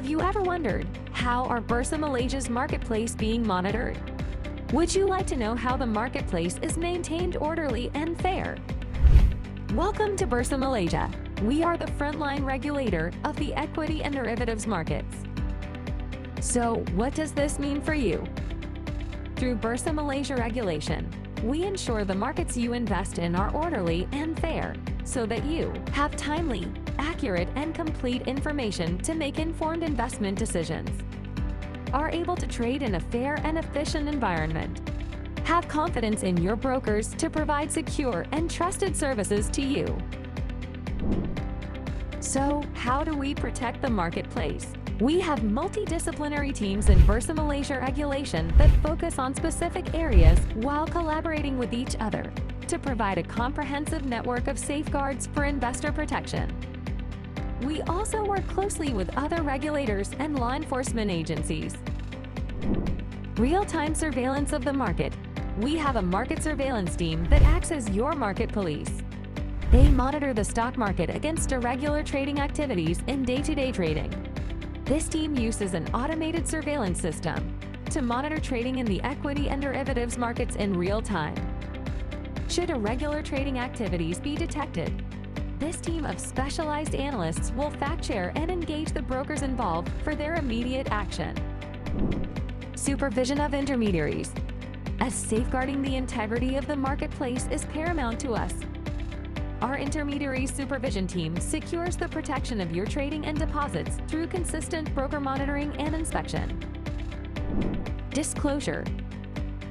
Have you ever wondered, how are Bursa Malaysia's marketplace being monitored? Would you like to know how the marketplace is maintained orderly and fair? Welcome to Bursa Malaysia. We are the frontline regulator of the equity and derivatives markets. So, what does this mean for you? Through Bursa Malaysia regulation, we ensure the markets you invest in are orderly and fair, so that you have timely, accurate, and complete information to make informed investment decisions, are able to trade in a fair and efficient environment, have confidence in your brokers to provide secure and trusted services to you. So, how do we protect the marketplace? We have multidisciplinary teams in Bursa Malaysia regulation that focus on specific areas while collaborating with each other to provide a comprehensive network of safeguards for investor protection. We also work closely with other regulators and law enforcement agencies. Real-time surveillance of the market. We have a market surveillance team that acts as your market police. They monitor the stock market against irregular trading activities in day-to-day trading. This team uses an automated surveillance system to monitor trading in the equity and derivatives markets in real time. Should irregular trading activities be detected, this team of specialized analysts will fact-check and engage the brokers involved for their immediate action. Supervision of intermediaries. As safeguarding the integrity of the marketplace is paramount to us, our intermediary supervision team secures the protection of your trading and deposits through consistent broker monitoring and inspection. Disclosure.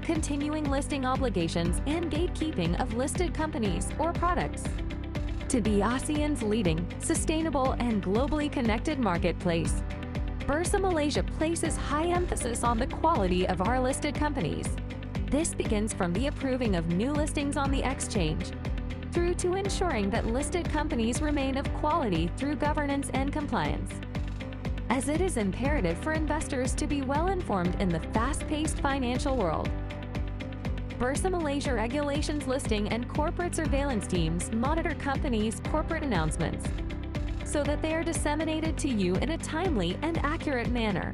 Continuing listing obligations and gatekeeping of listed companies or products. To be ASEAN's leading, sustainable, and globally connected marketplace, Bursa Malaysia places high emphasis on the quality of our listed companies. This begins from the approving of new listings on the exchange, through to ensuring that listed companies remain of quality through governance and compliance, as it is imperative for investors to be well informed in the fast-paced financial world. Bursa Malaysia regulations listing and corporate surveillance teams monitor companies' corporate announcements so that they are disseminated to you in a timely and accurate manner.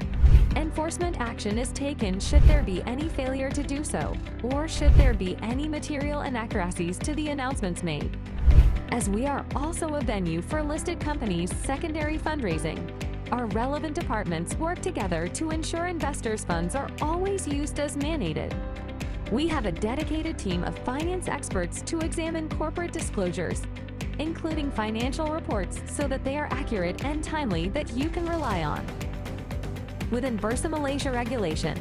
Enforcement action is taken should there be any failure to do so, or should there be any material inaccuracies to the announcements made. As we are also a venue for listed companies' secondary fundraising, our relevant departments work together to ensure investors' funds are always used as mandated. We have a dedicated team of finance experts to examine corporate disclosures, including financial reports, so that they are accurate and timely that you can rely on. Within Bursa Malaysia regulation,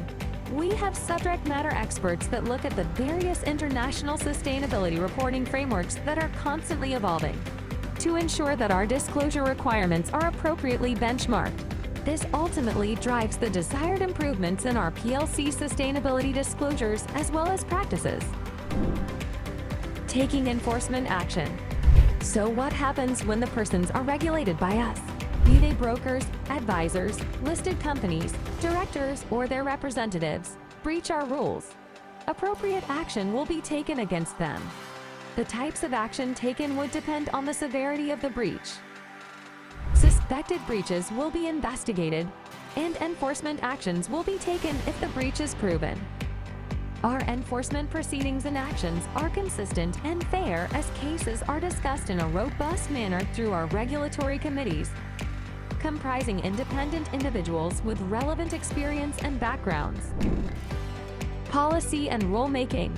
we have subject matter experts that look at the various international sustainability reporting frameworks that are constantly evolving to ensure that our disclosure requirements are appropriately benchmarked. This ultimately drives the desired improvements in our PLC sustainability disclosures as well as practices. Taking enforcement action. So what happens when the persons are regulated by us? Be they brokers, advisors, listed companies, directors, or their representatives, breach our rules. Appropriate action will be taken against them. The types of action taken would depend on the severity of the breach. Suspected breaches will be investigated, and enforcement actions will be taken if the breach is proven. Our enforcement proceedings and actions are consistent and fair as cases are discussed in a robust manner through our regulatory committees, comprising independent individuals with relevant experience and backgrounds. Policy and rulemaking.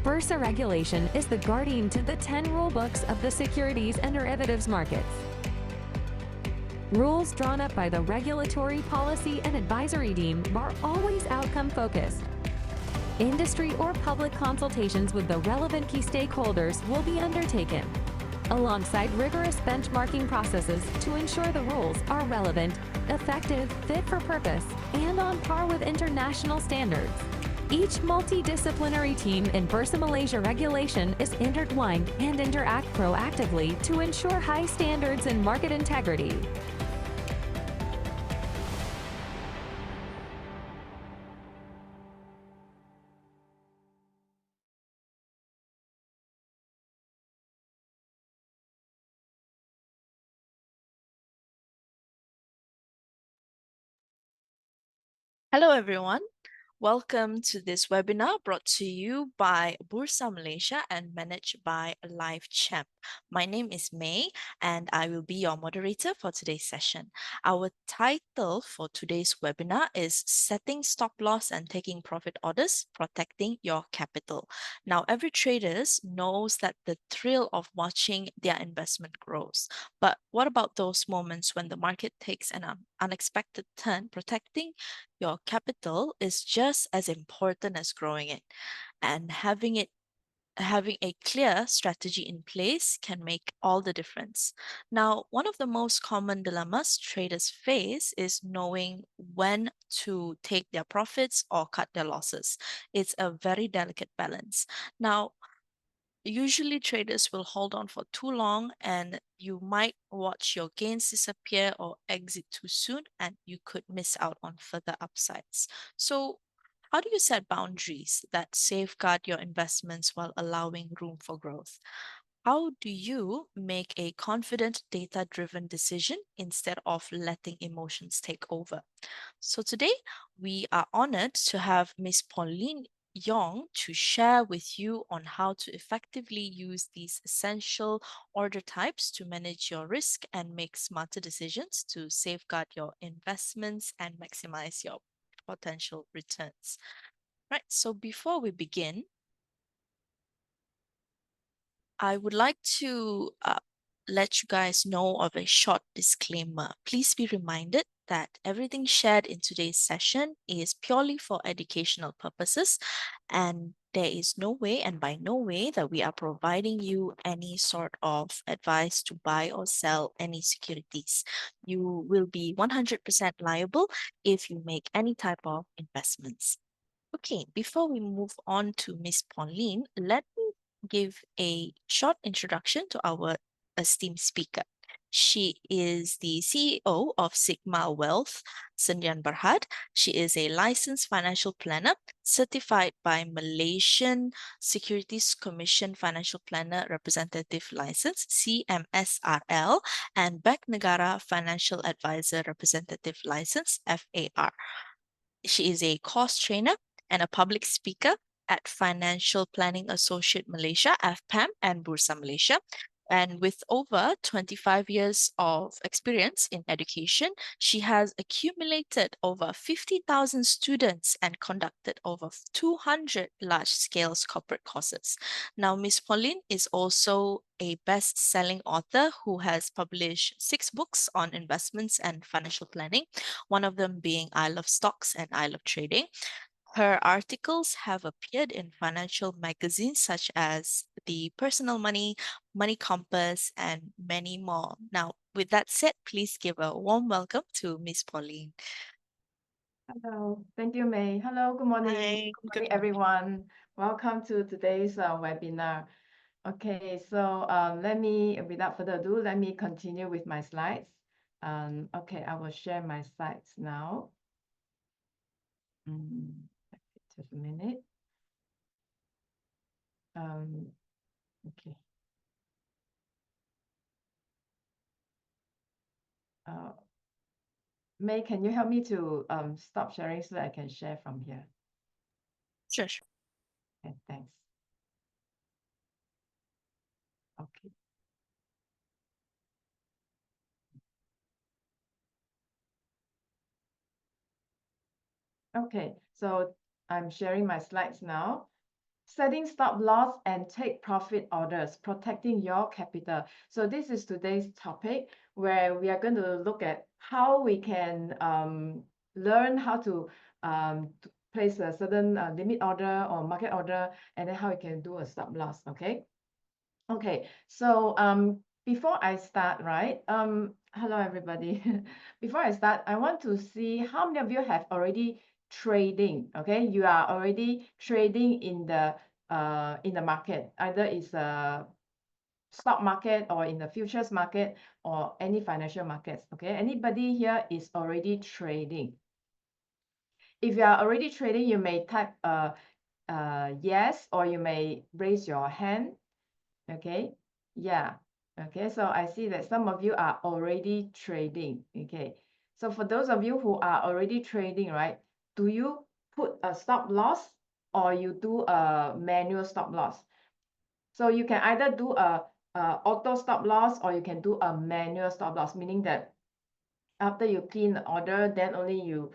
Bursa regulation is the guardian to the 10 rule books of the securities and derivatives markets. Rules drawn up by the regulatory policy and advisory team are always outcome-focused. Industry or public consultations with the relevant key stakeholders will be undertaken, alongside rigorous benchmarking processes to ensure the rules are relevant, effective, fit for purpose, and on par with international standards. Each multidisciplinary team in Bursa Malaysia regulation is intertwined and interact proactively to ensure high standards in market integrity. Hello, everyone. Welcome to this webinar brought to you by Bursa Malaysia and managed by Live Champ. My name is May, and I will be your moderator for today's session. Our title for today's webinar is Setting Stop Loss and Taking Profit Orders, Protecting Your Capital. Now, every trader knows that the thrill of watching their investment grows. But what about those moments when the market takes an unexpected turn? Protecting your capital is just as important as growing it, and having a clear strategy in place can make all the difference. Now, one of the most common dilemmas traders face is knowing when to take their profits or cut their losses. It's a very delicate balance. Now, usually traders will hold on for too long, and you might watch your gains disappear or exit too soon, and you could miss out on further upsides. So, how do you set boundaries that safeguard your investments while allowing room for growth? How do you make a confident, data driven decision instead of letting emotions take over? So today we are honored to have Miss Pauline Yong to share with you on how to effectively use these essential order types to manage your risk and make smarter decisions to safeguard your investments and maximize your potential returns. Right, so before we begin, I would like to let you guys know of a short disclaimer. Please be reminded that everything shared in today's session is purely for educational purposes, and there is no way, and by no way, that we are providing you any sort of advice to buy or sell any securities. You will be 100% liable if you make any type of investments. Okay, before we move on to Miss Pauline, let me give a short introduction to our esteemed speaker. She is the CEO of Sigma Wealth, Sendian Berhad. She is a licensed financial planner, certified by Malaysian Securities Commission Financial Planner Representative License, CMSRL, and Bank Negara Financial Advisor Representative License, FAR. She is a course trainer and a public speaker at Financial Planning Associate Malaysia, FPAM, and Bursa Malaysia. And with over 25 years of experience in education, she has accumulated over 50,000 students and conducted over 200 large-scale corporate courses. Now, Ms. Pauline is also a best-selling author who has published 6 books on investments and financial planning, one of them being I Love Stocks and I Love Trading. Her articles have appeared in financial magazines such as The Personal Money, Money Compass, and many more. Now, with that said, please give a warm welcome to Miss Pauline. Hello, thank you, May. Hello, good morning. Hi, Good good morning, morning. everyone. Welcome to today's webinar. Okay, so let me, without further ado, let me continue with my slides. Okay, I will share my slides now. Just a minute. Okay. May, can you help me to stop sharing so that I can share from here? Sure, sure. Okay, thanks. Okay. Okay, so I'm sharing my slides now. Setting stop loss and take profit orders, protecting your capital. So this is today's topic where we are going to look at how we can learn how to place a certain limit order or market order, and then how we can do a stop loss. Okay. Okay. So before I start, right? Hello everybody. Before I start, I want to see how many of you have already trading. Okay, you are already trading in the market, either it's a stock market or in the futures market or any financial markets. Okay, anybody here is already trading? If you are already trading, you may type yes, or you may raise your hand. Okay, yeah. Okay, so I see that some of you are already trading. Okay, so for those of you who are already trading, right, do you put a stop loss or you do a manual stop loss? So you can either do a auto stop loss or you can do a manual stop loss, meaning that after you clean the order, then only you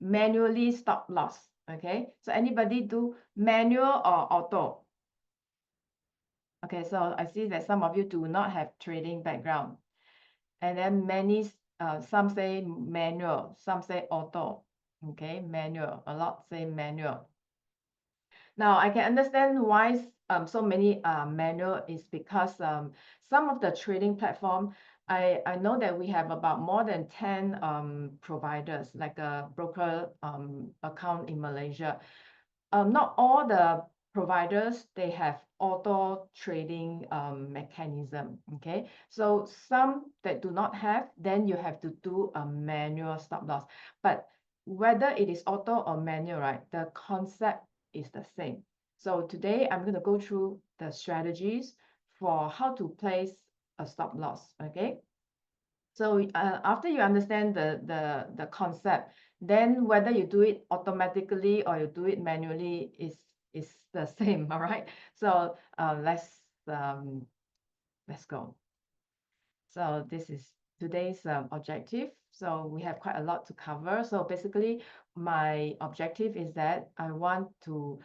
manually stop loss. Okay, so anybody do manual or auto? Okay, so I see that some of you do not have trading background. And then many, some say manual, some say auto. Okay, manual, a lot say manual. Now I can understand why so many manual is because some of the trading platform, I know that we have about more than 10 providers, like a broker account in Malaysia. Not all the providers, they have auto trading mechanism. Okay, so some that do not have, then you have to do a manual stop loss. But whether it is auto or manual, right, the concept is the same. So today I'm going to go through the strategies for how to place a stop loss. Okay, so after you understand the concept, then whether you do it automatically or you do it manually is the same. All right, so let's go. So this is today's objective. So we have quite a lot to cover. So basically, my objective is that I want to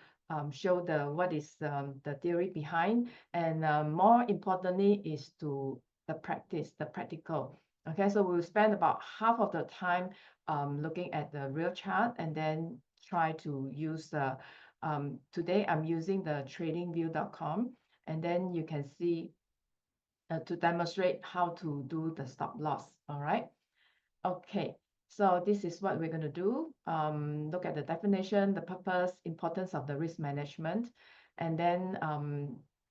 show what is the theory behind, and more importantly is to the practice, the practical. Okay, so we'll spend about half of the time looking at the real chart and then try to use the today I'm using the tradingview.com, and then you can see to demonstrate how to do the stop loss. All right. Okay. So this is what we're going to do. Look at the definition, the purpose, importance of the risk management, and then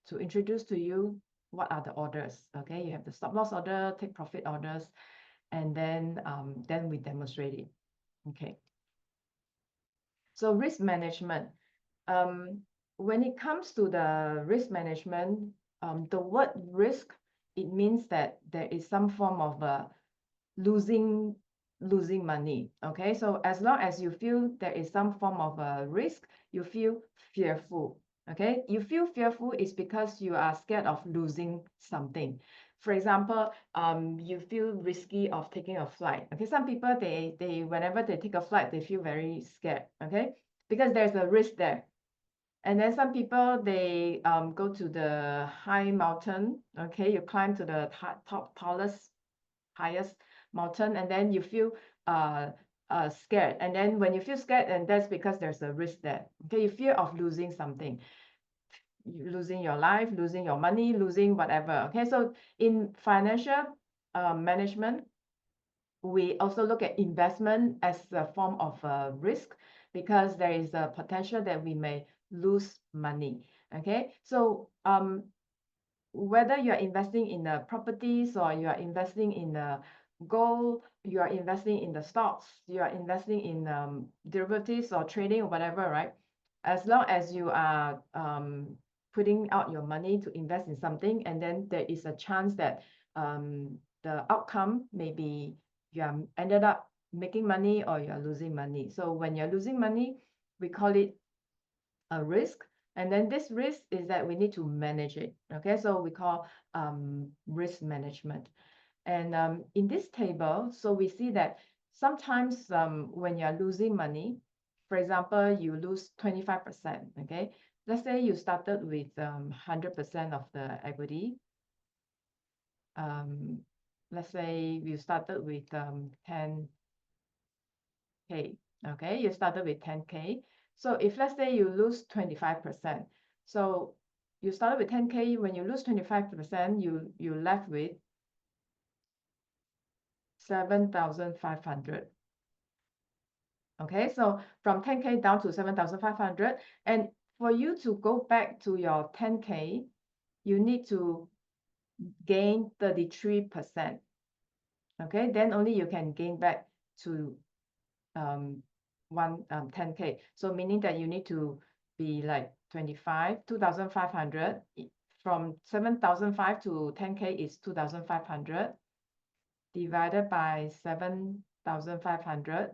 to introduce to you what are the orders. Okay, you have the stop loss order, take profit orders, and then we demonstrate it. Okay. So risk management. When it comes to the risk management, the word risk, it means that there is some form of losing money. Okay, so as long as you feel there is some form of a risk, you feel fearful. Okay, you feel fearful is because you are scared of losing something. For example, you feel risky of taking a flight. Okay, some people they whenever they take a flight, they feel very scared. Okay, because there's a risk there. And then some people, they go to the high mountain. Okay, you climb to the top, tallest, highest mountain, and then you feel scared. And then when you feel scared, and that's because there's a risk there. Okay, you fear of losing something, losing your life, losing your money, losing whatever. Okay, so in financial management, we also look at investment as a form of risk, because there is a potential that we may lose money. Okay, so whether you are investing in the properties or you are investing in the gold, you are investing in the stocks, you are investing in derivatives or trading or whatever, right? As long as you are putting out your money to invest in something, and then there is a chance that the outcome may be you are ended up making money or you are losing money. So when you're losing money, we call it a risk. And then this risk is that we need to manage it. Okay, so we call risk management. And in this table, so we see that sometimes when you're losing money, for example, you lose 25%. Okay, let's say you started with 100% of the equity. Let's say you started with 10K. Okay, you started with 10K. So if let's say you lose 25%, so you started with 10K, when you lose 25%, you left with 7,500. Okay, so from 10K down to 7,500, and for you to go back to your 10K, you need to gain 33%. Okay, then only you can gain back to 10K. So meaning that you need to be like 2,500. From 7,500 to 10K is 2,500 divided by 7,500.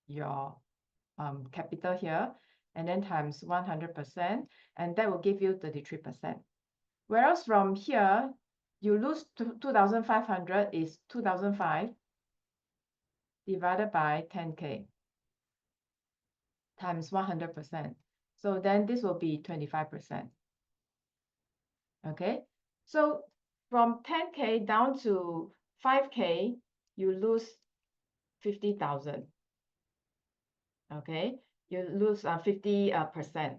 your capital here, and then times 100%, and that will give you 33%. Whereas from here, you lose 2,500 is 2,005 divided by 10K times 100%. So then this will be 25%. Okay, so from 10K down to 5K, you lose 50,000. Okay, you lose 50%.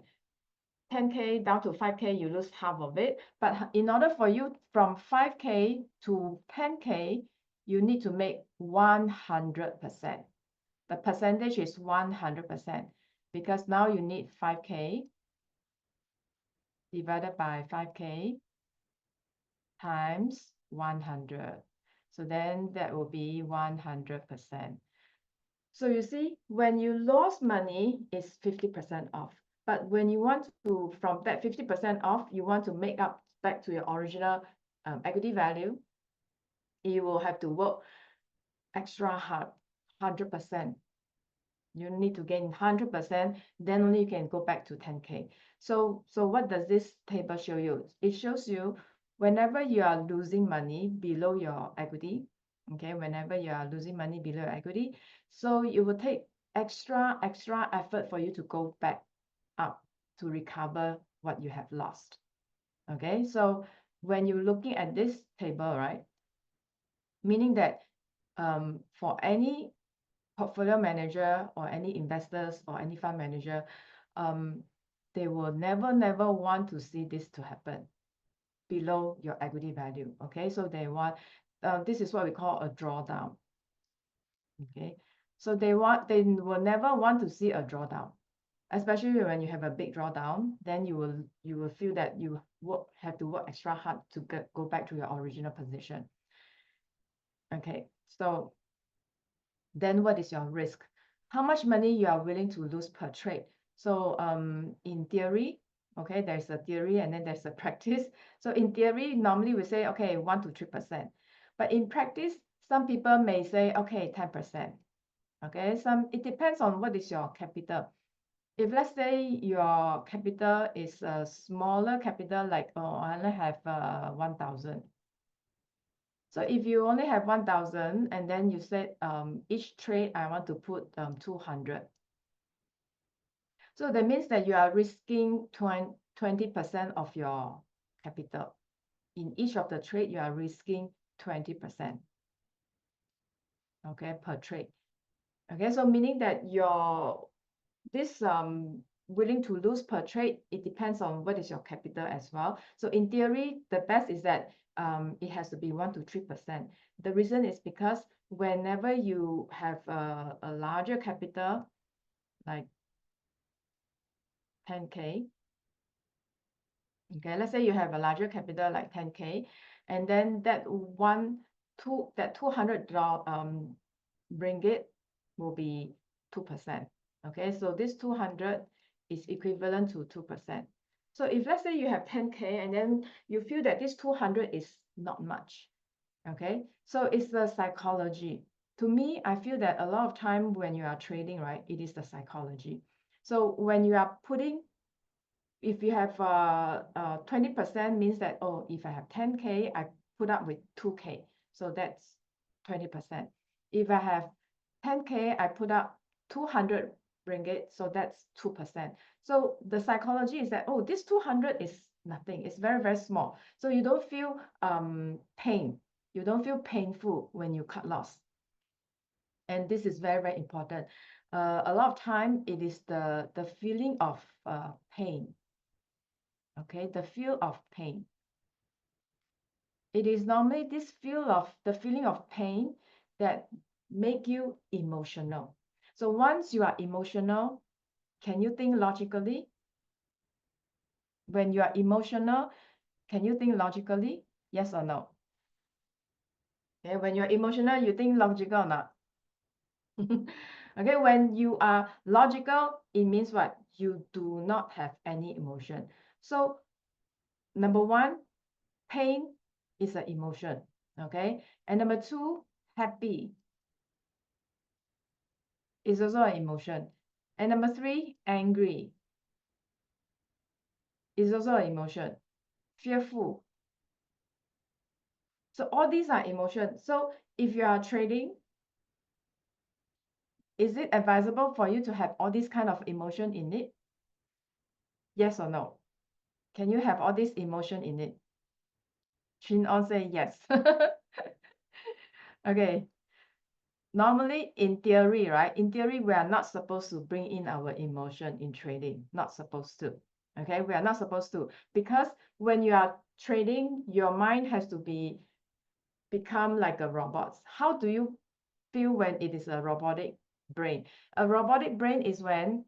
10K down to 5K, you lose half of it. But in order for you from 5K to 10K, you need to make 100%. The percentage is 100% because now you need 5K divided by 5K times 100. So then that will be 100%. So you see, when you lost money, it's 50% off. But when you want to, from that 50% off, you want to make up back to your original equity value, you will have to work extra hard, 100%. You need to gain 100%, then only you can go back to 10K. So what does this table show you? It shows you whenever you are losing money below your equity, okay, whenever you are losing money below your equity, so it will take extra effort for you to go back up to recover what you have lost. Okay, so when you're looking at this table, right, meaning that for any portfolio manager or any investors or any fund manager, they will never want to see this to happen below your equity value. Okay, so they want, this is what we call a drawdown. Okay, so they will never want to see a drawdown, especially when you have a big drawdown. Then you will feel that you have to work extra hard to go back to your original position. Okay, so then what is your risk? How much money you are willing to lose per trade? So in theory, okay, there's a theory and then there's a practice. So in theory, normally we say, okay, 1 to 3%. But in practice, some people may say, okay, 10%. Okay, it depends on what is your capital. If let's say your capital is a smaller capital, like I only have 1,000. So if you only have 1,000 and then you said each trade I want to put 200. So that means that you are risking 20% of your capital. In each of the trade, you are risking 20%. Okay, per trade. Okay, so meaning that this willing to lose per trade, it depends on what is your capital as well. So in theory, the best is that it has to be 1 to 3%. The reason is because whenever you have a larger capital, like 10K, okay, let's say you have a larger capital like 10K, and then that 200 ringgit will be 2%. Okay, so this 200 is equivalent to 2%. So if let's say you have 10K and then you feel that this 200 is not much, okay, so it's the psychology. To me, I feel that a lot of time when you are trading, right, it is the psychology. So when you are putting, if you have 20% means that, oh, if I have 10K, I put up with 2K, so that's 20%. If I have 10K, I put up 200 ringgit, so that's 2%. So the psychology is that, oh, this 200 is nothing, it's very small. So you don't feel pain, you don't feel painful when you cut loss. And this is very important. A lot of time it is the feeling of pain. Okay, the feel of pain. It is normally this the feeling of pain that make you emotional. So once you are emotional, can you think logically? When you are emotional, can you think logically? Yes or no? Okay, when you're emotional, you think logical or not? Okay, when you are logical, it means what? You do not have any emotion. So number one, pain is an emotion, okay? And number two, happy. is also an emotion. And number 3, angry is also an emotion. Fearful. So all these are emotions. So if you are trading, is it advisable for you to have all these kind of emotion in it? Yes or no? Can you have all this emotion in it? Chin On say yes. Okay. Normally, in theory, right? In theory, we are not supposed to bring in our emotion in trading. Not supposed to. Okay, we are not supposed to, because when you are trading, your mind has to become like a robot. How do you feel when it is a robotic brain? A robotic brain is when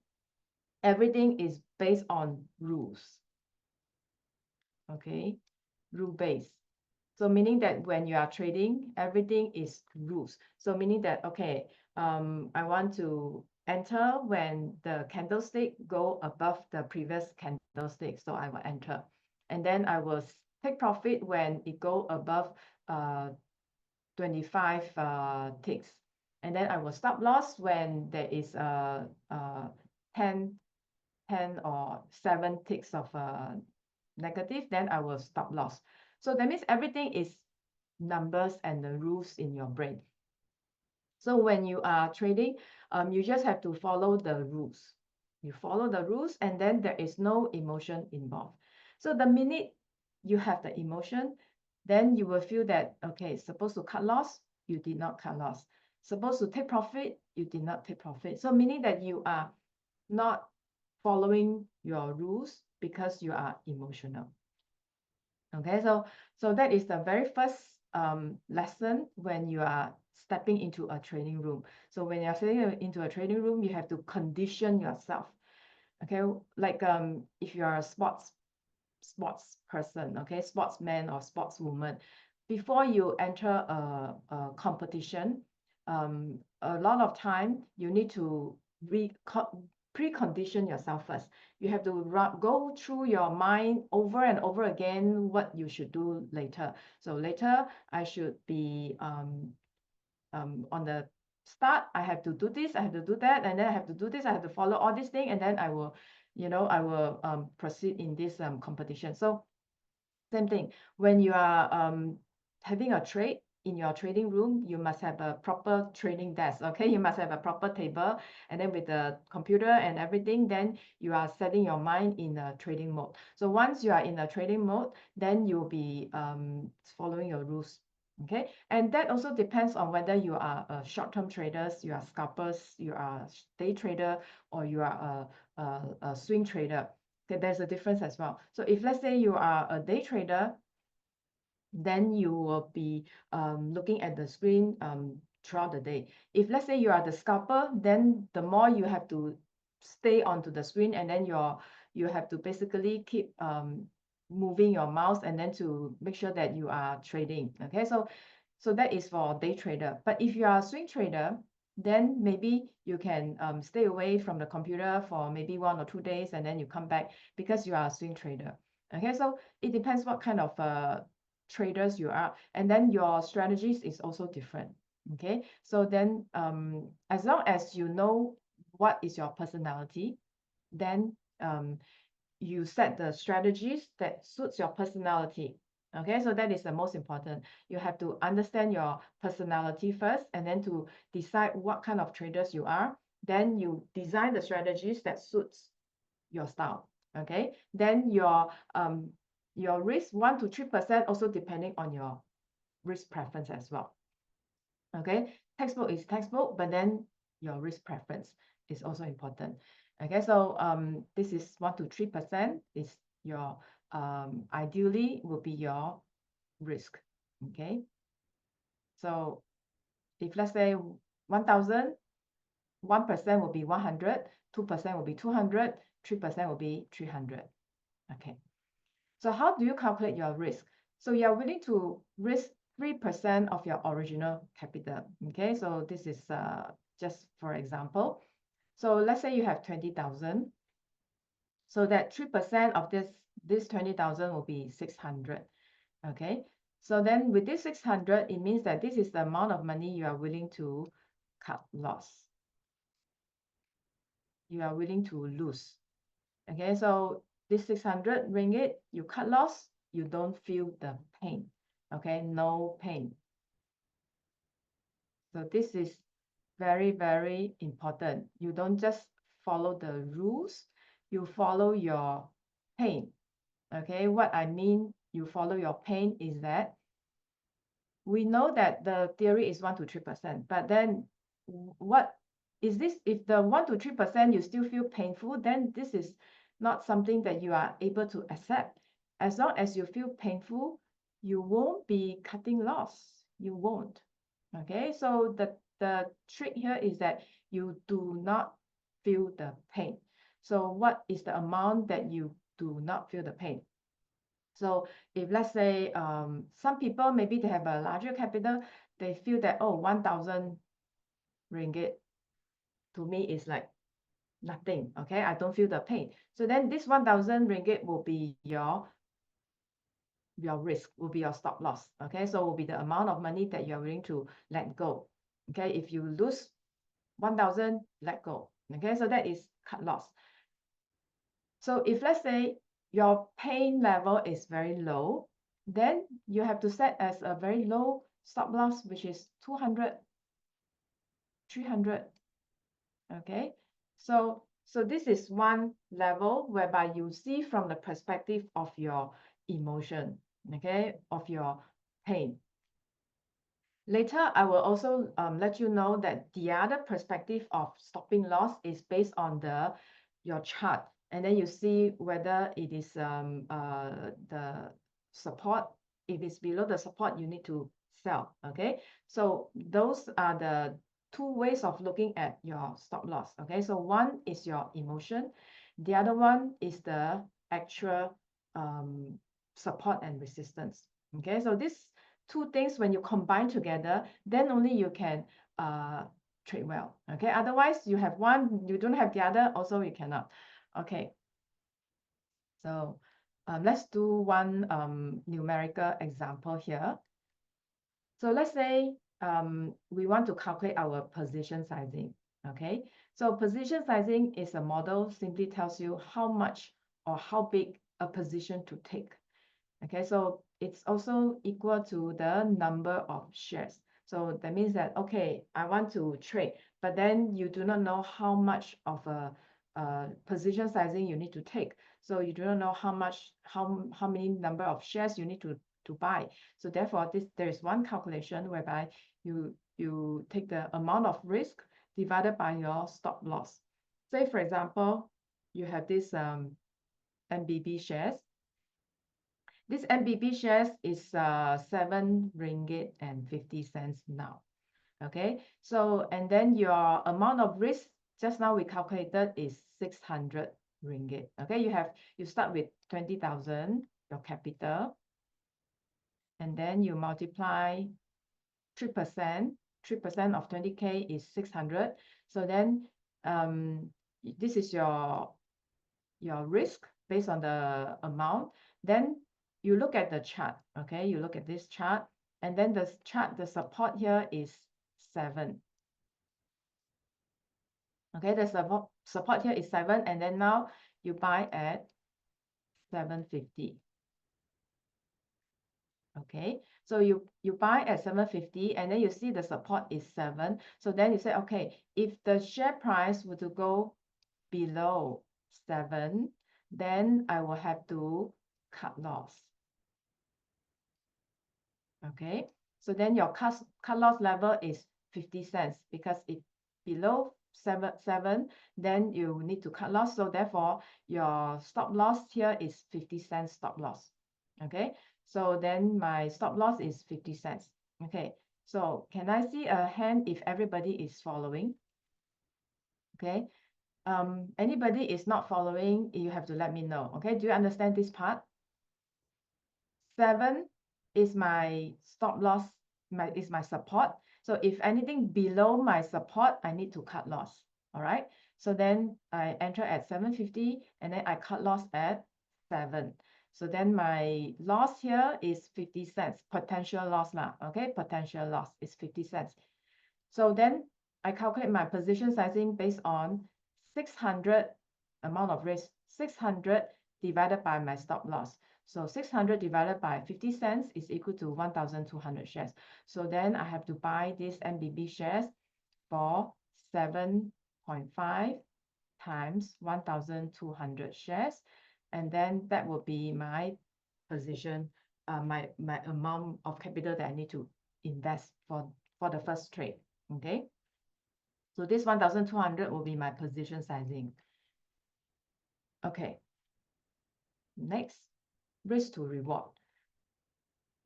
everything is based on rules. Okay, rule based. So meaning that when you are trading, everything is rules. So meaning that, okay, I want to enter when the candlestick go above the previous candlestick. So I will enter. And then I will take profit when it go above 25 ticks. And then I will stop loss when there is 10 or 7 ticks of negative, then I will stop loss. So that means everything is numbers and the rules in your brain. So when you are trading, you just have to follow the rules. You follow the rules, and then there is no emotion involved. So the minute you have the emotion, then you will feel that, okay, supposed to cut loss, you did not cut loss. Supposed to take profit, you did not take profit. So meaning that you are not following your rules because you are emotional. Okay, so that is the very first lesson when you are stepping into a training room. So when you're stepping into a training room, you have to condition yourself. Okay, like if you are a sports person, okay, sportsman or sportswoman, before you enter a competition, a lot of time you need to precondition yourself first. You have to go through your mind over and over again what you should do later. So later I should be on the start, I have to do this, I have to do that, and then I have to do this, I have to follow all these things, and then I will, I will proceed in this competition. So same thing, when you are having a trade in your trading room, you must have a proper trading desk. Okay, you must have a proper table, and then with the computer and everything, then you are setting your mind in a trading mode. So once you are in a trading mode, then you'll be following your rules. Okay, and that also depends on whether you are a short-term traders, you are scalpers, you are day trader, or you are a swing trader. Okay, there's a difference as well. So if let's say you are a day trader, then you will be looking at the screen throughout the day. If let's say you are the scalper, then the more you have to stay onto the screen, and then you have to basically keep moving your mouse and then to make sure that you are trading. Okay, so that is for day trader. But if you are a swing trader, then maybe you can stay away from the computer for maybe 1 or 2 days, and then you come back because you are a swing trader. Okay, so it depends what kind of traders you are, and then your strategies is also different. Okay, so then as long as you know what is your personality, then you set the strategies that suits your personality. Okay, so that is the most important. You have to understand your personality first, and then to decide what kind of traders you are, then you design the strategies that suits your style. Okay, then your risk 1 to 3% also depending on your risk preference as well. Okay, textbook is textbook, but then your risk preference is also important. Okay, so this is 1 to 3% is your ideally will be your risk. Okay, so if let's say 1,000, 1% will be 100, 2% will be 200, 3% will be 300. Okay, so how do you calculate your risk? So you're willing to risk 3% of your original capital. Okay, so this is just for example. So let's say you have 20,000. So that 3% of this 20,000 will be 600. Okay, so then with this 600, it means that this is the amount of money you are willing to cut loss. you are willing to lose. Okay, so this 600 ringgit, you cut loss, you don't feel the pain. Okay, no pain. So this is very, very important. You don't just follow the rules, you follow your pain. Okay, what I mean, you follow your pain is that we know that the theory is 1 to 3%, but then what is this? If the 1 to 3% you still feel painful, then this is not something that you are able to accept. As long as you feel painful, you won't be cutting loss. You won't. Okay, so the trick here is that you do not feel the pain. So what is the amount that you do not feel the pain? So if let's say some people maybe they have a larger capital, they feel that, oh, 1,000 ringgit to me is like nothing. Okay, I don't feel the pain. So then this 1,000 ringgit will be your risk, will be your stop loss. Okay, so will be the amount of money that you're willing to let go. Okay, if you lose 1,000, let go. Okay, so that is cut loss. So if let's say your pain level is very low, then you have to set as a very low stop loss, which is 200, 300. Okay, so this is one level whereby you see from the perspective of your emotion, okay, of your pain. Later, I will also let you know that the other perspective of stopping loss is based on your chart. And then you see whether it is the support. If it's below the support, you need to sell. Okay, so those are the two ways of looking at your stop loss. Okay, so one is your emotion. The other one is the actual support and resistance. Okay, so this two things, when you combine together, then only you can trade well. Okay, otherwise you have one, you don't have the other, also you cannot. Okay, so let's do one numerical example here. So let's say we want to calculate our position sizing. Okay, so position sizing is a model, simply tells you how much or how big a position to take. Okay, so it's also equal to the number of shares. So that means that, okay, I want to trade, but then you do not know how much of a position sizing you need to take. So you do not know how many number of shares you need to buy. So therefore, there is one calculation whereby you take the amount of risk divided by your stop loss. Say, for example, you have this MBB shares. This MBB shares is 7 ringgit and 50 cents now. Okay, so and then your amount of risk just now we calculated is 600 ringgit. Okay, you start with 20,000, your capital, and then you multiply 3%. 3% of 20K is 600. So then this is your risk based on the amount. Then you look at the chart. Okay, you look at this chart, and then the chart, the support here is 7. Okay, the support here is 7, and then now you buy at 750. Okay, so you buy at 750, and then you see the support is 7. So then you say, okay, if the share price were to go below 7, then I will have to cut loss. Okay, so then your cut loss level is 50 cents, because if below 7, then you need to cut loss. So therefore, your stop loss here is 50 cents stop loss. Okay, so then my stop loss is 50 cents. Okay, so can I see a hand if everybody is following? Okay, anybody is not following, you have to let me know. Okay, do you understand this part? 7 is my stop loss, is my support. So if anything below my support, I need to cut loss. All right, so then I enter at 750, and then I cut loss at 7. So then my loss here is 50 cents, potential loss lah. Okay, potential loss is 50 cents. So then I calculate my position sizing based on 600 amount of risk, 600 divided by my stop loss. So 600 divided by 50 cents is equal to 1,200 shares. So then I have to buy these MBB shares for 7.5 times 1,200 shares. And then that will be my position, my amount of capital that I need to invest for the first trade. Okay. So this 1,200 will be my position sizing. Okay. Next, risk to reward.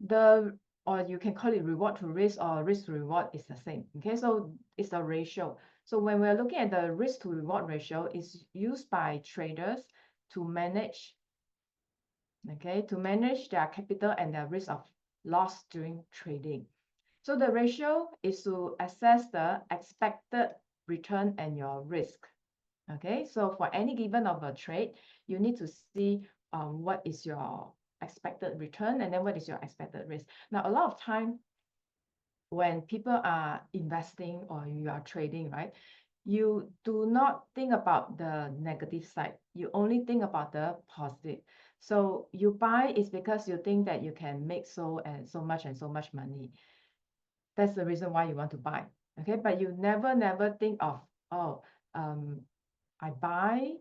Or you can call it reward to risk or risk to reward is the same. Okay, so it's a ratio. So when we're looking at the risk to reward ratio, it's used by traders to manage, okay, to manage their capital and their risk of loss during trading. So the ratio is to assess the expected return and your risk. Okay, so for any given of a trade, you need to see what is your expected return and then what is your expected risk. Now, a lot of time when people are investing or you are trading, right, you do not think about the negative side. You only think about the positive. So you buy is because you think that you can make so and so much money. That's the reason why you want to buy. Okay, but you never think of, oh, I buy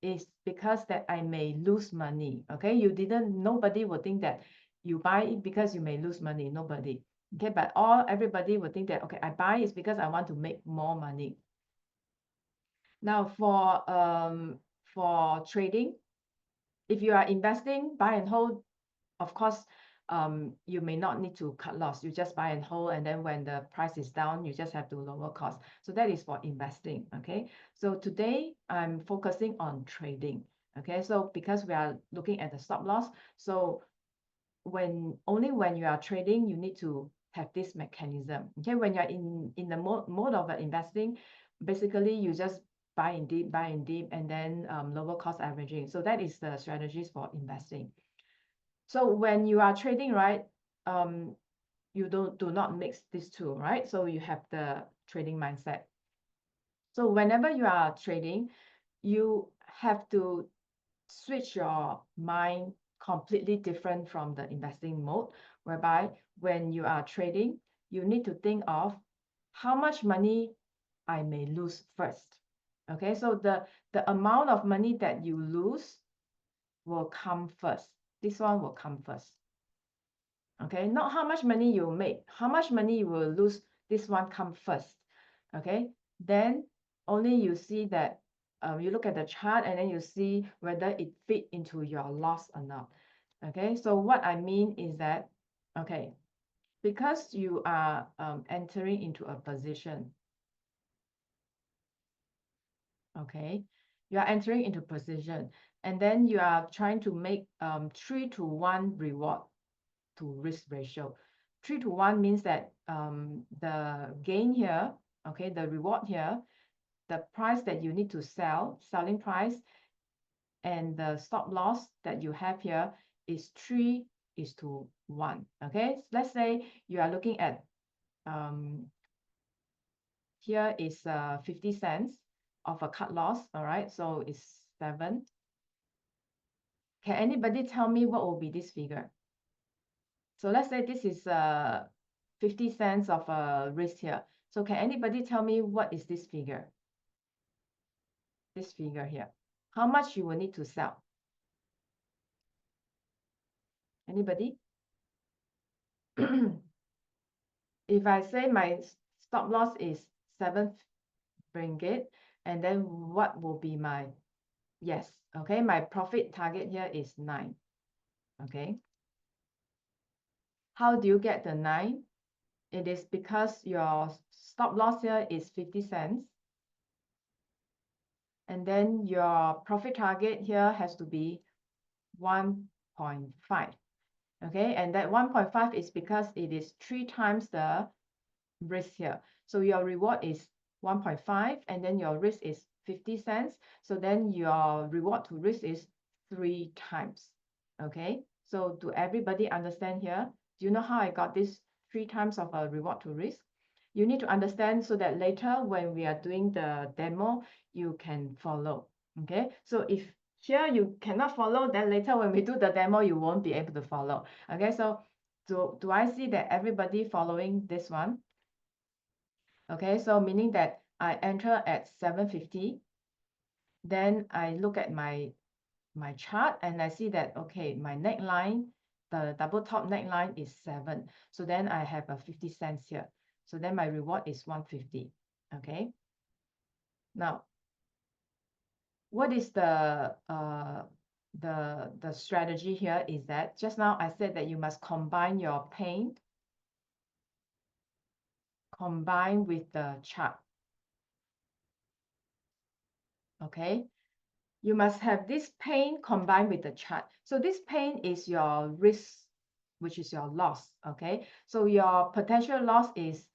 is because that I may lose money. Okay, nobody will think that you buy it because you may lose money. Nobody. Okay, but everybody will think that, okay, I buy is because I want to make more money. Now for trading, if you are investing, buy and hold, of course, you may not need to cut loss. You just buy and hold, and then when the price is down, you just have to lower cost. So that is for investing. Okay. So today I'm focusing on trading. Okay. So because we are looking at the stop loss, so only when you are trading, you need to have this mechanism. Okay. When you're in the mode of investing, basically you just buy in deep, and then lower cost averaging. So that is the strategies for investing. So when you are trading, right, you do not mix these two, right? So you have the trading mindset. So whenever you are trading, you have to switch your mind completely different from the investing mode, whereby when you are trading, you need to think of how much money I may lose first. Okay, so the amount of money that you lose will come first. This one will come first. Okay, not how much money you make, how much money you will lose, this one come first. Okay, then only you see that you look at the chart and then you see whether it fit into your loss or not. Okay, so what I mean is that, okay, because you are entering into a position, okay, you are entering into position, and then you are trying to make 3-to-1 reward to risk ratio. 3-to-1 means that the gain here, okay, the reward here, the price that you need to sell, selling price, and the stop loss that you have here is 3:1. Okay, so let's say you are looking at here is 50 cents of a cut loss. All right, so it's 7. Can anybody tell me what will be this figure? So let's say this is 50 cents of a risk here. So can anybody tell me what is this figure? This figure here. How much you will need to sell? Anybody? If I say my stop loss is 7 ringgit, and then what will be my, yes, okay, my profit target here is 9. Okay. How do you get the 9? It is because your stop loss here is 50 cents. And then your profit target here has to be 1.5. Okay, and that 1.5 is because it is 3 times the risk here. So your reward is 1.5, and then your risk is 50 cents. So then your reward to risk is 3 times. Okay, so do everybody understand here? Do you know how I got this 3 times of a reward to risk? You need to understand so that later when we are doing the demo, you can follow. Okay, so if here you cannot follow, then later when we do the demo, you won't be able to follow. Okay, so do I see that everybody following this one? Okay, so meaning that I enter at 7:50. Then I look at my chart and I see that, okay, my neckline, the double top neckline is 7. So then I have a 50 cents here. So then my reward is 150. Okay. Now, what is the strategy here is that just now I said that you must combine your pain combine with the chart. Okay. You must have this pain combined with the chart. So this pain is your risk, which is your loss. Okay. So your potential loss is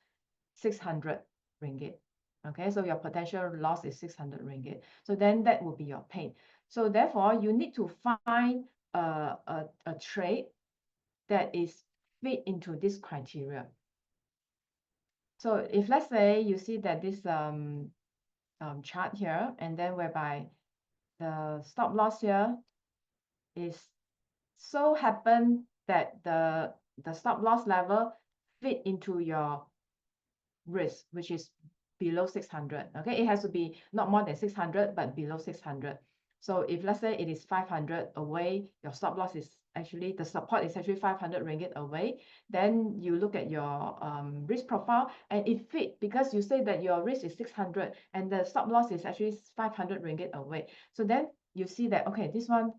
600 ringgit. Okay. So your potential loss is 600 ringgit. So then that will be your pain. So therefore, you need to find a trade that is fit into this criteria. So if let's say you see that this chart here, and then whereby the stop loss here is so happen that the stop loss level fit into your risk, which is below 600. Okay, it has to be not more than 600, but below 600. So if let's say it is 500 away, your stop loss is actually, the support is actually 500 ringgit away, then you look at your risk profile and it fit because you say that your risk is 600 and the stop loss is actually 500 ringgit away. So then you see that, okay, this one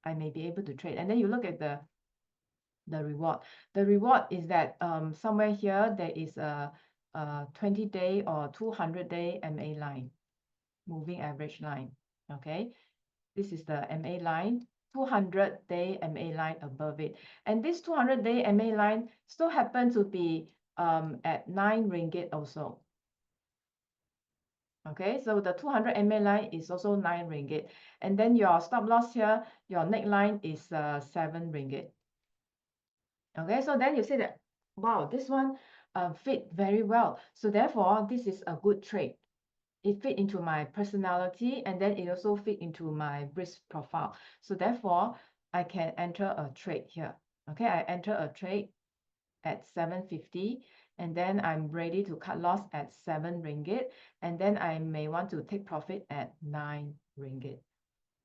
I may be able to trade. And then you look at the reward. The reward is that somewhere here there is a 20-day or 200-day MA line, moving average line. Okay, this is the MA line, 200-day MA line above it. And this 200-day MA line still happens to be at 9 ringgit also. Okay, so the 200 MA line is also 9 ringgit. And then your stop loss here, your neckline is 7 ringgit. Okay, so then you say that, wow, this one fit very well. So therefore, this is a good trade. It fit into my personality and then it also fit into my risk profile. So therefore, I can enter a trade here. Okay, I enter a trade at 750 and then I'm ready to cut loss at 7 ringgit and then I may want to take profit at 9 ringgit.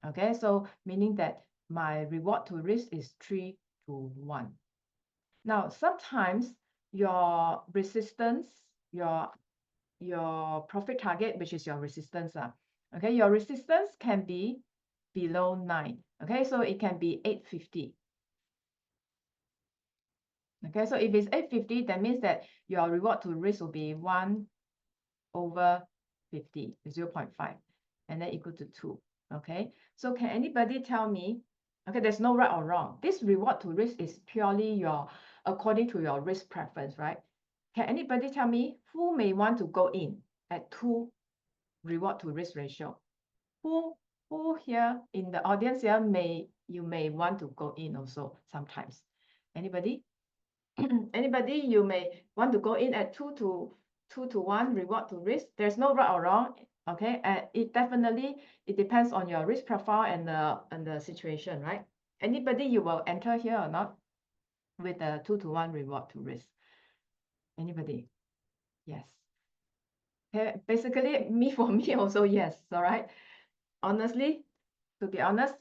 Okay, so meaning that my reward to risk is 3 to 1. Now, sometimes your resistance, your profit target, which is your resistance, okay, your resistance can be below 9. Okay, so it can be 850. Okay, so if it's 850, that means that your reward to risk will be 1 over 50, 0.5, and then equal to 2. Okay, so can anybody tell me, okay, there's no right or wrong. This reward to risk is purely your, according to your risk preference, right? Can anybody tell me who may want to go in at 2 reward to risk ratio? Who here in the audience here you may want to go in also sometimes? Anybody? Anybody, you may want to go in at 2 to 1 reward to risk. There's no right or wrong. Okay, and it depends on your risk profile and the situation, right? Anybody, you will enter here or not with a 2 to 1 reward to risk? Anybody? Yes. Okay, basically for me also, yes. All right. Honestly, to be honest,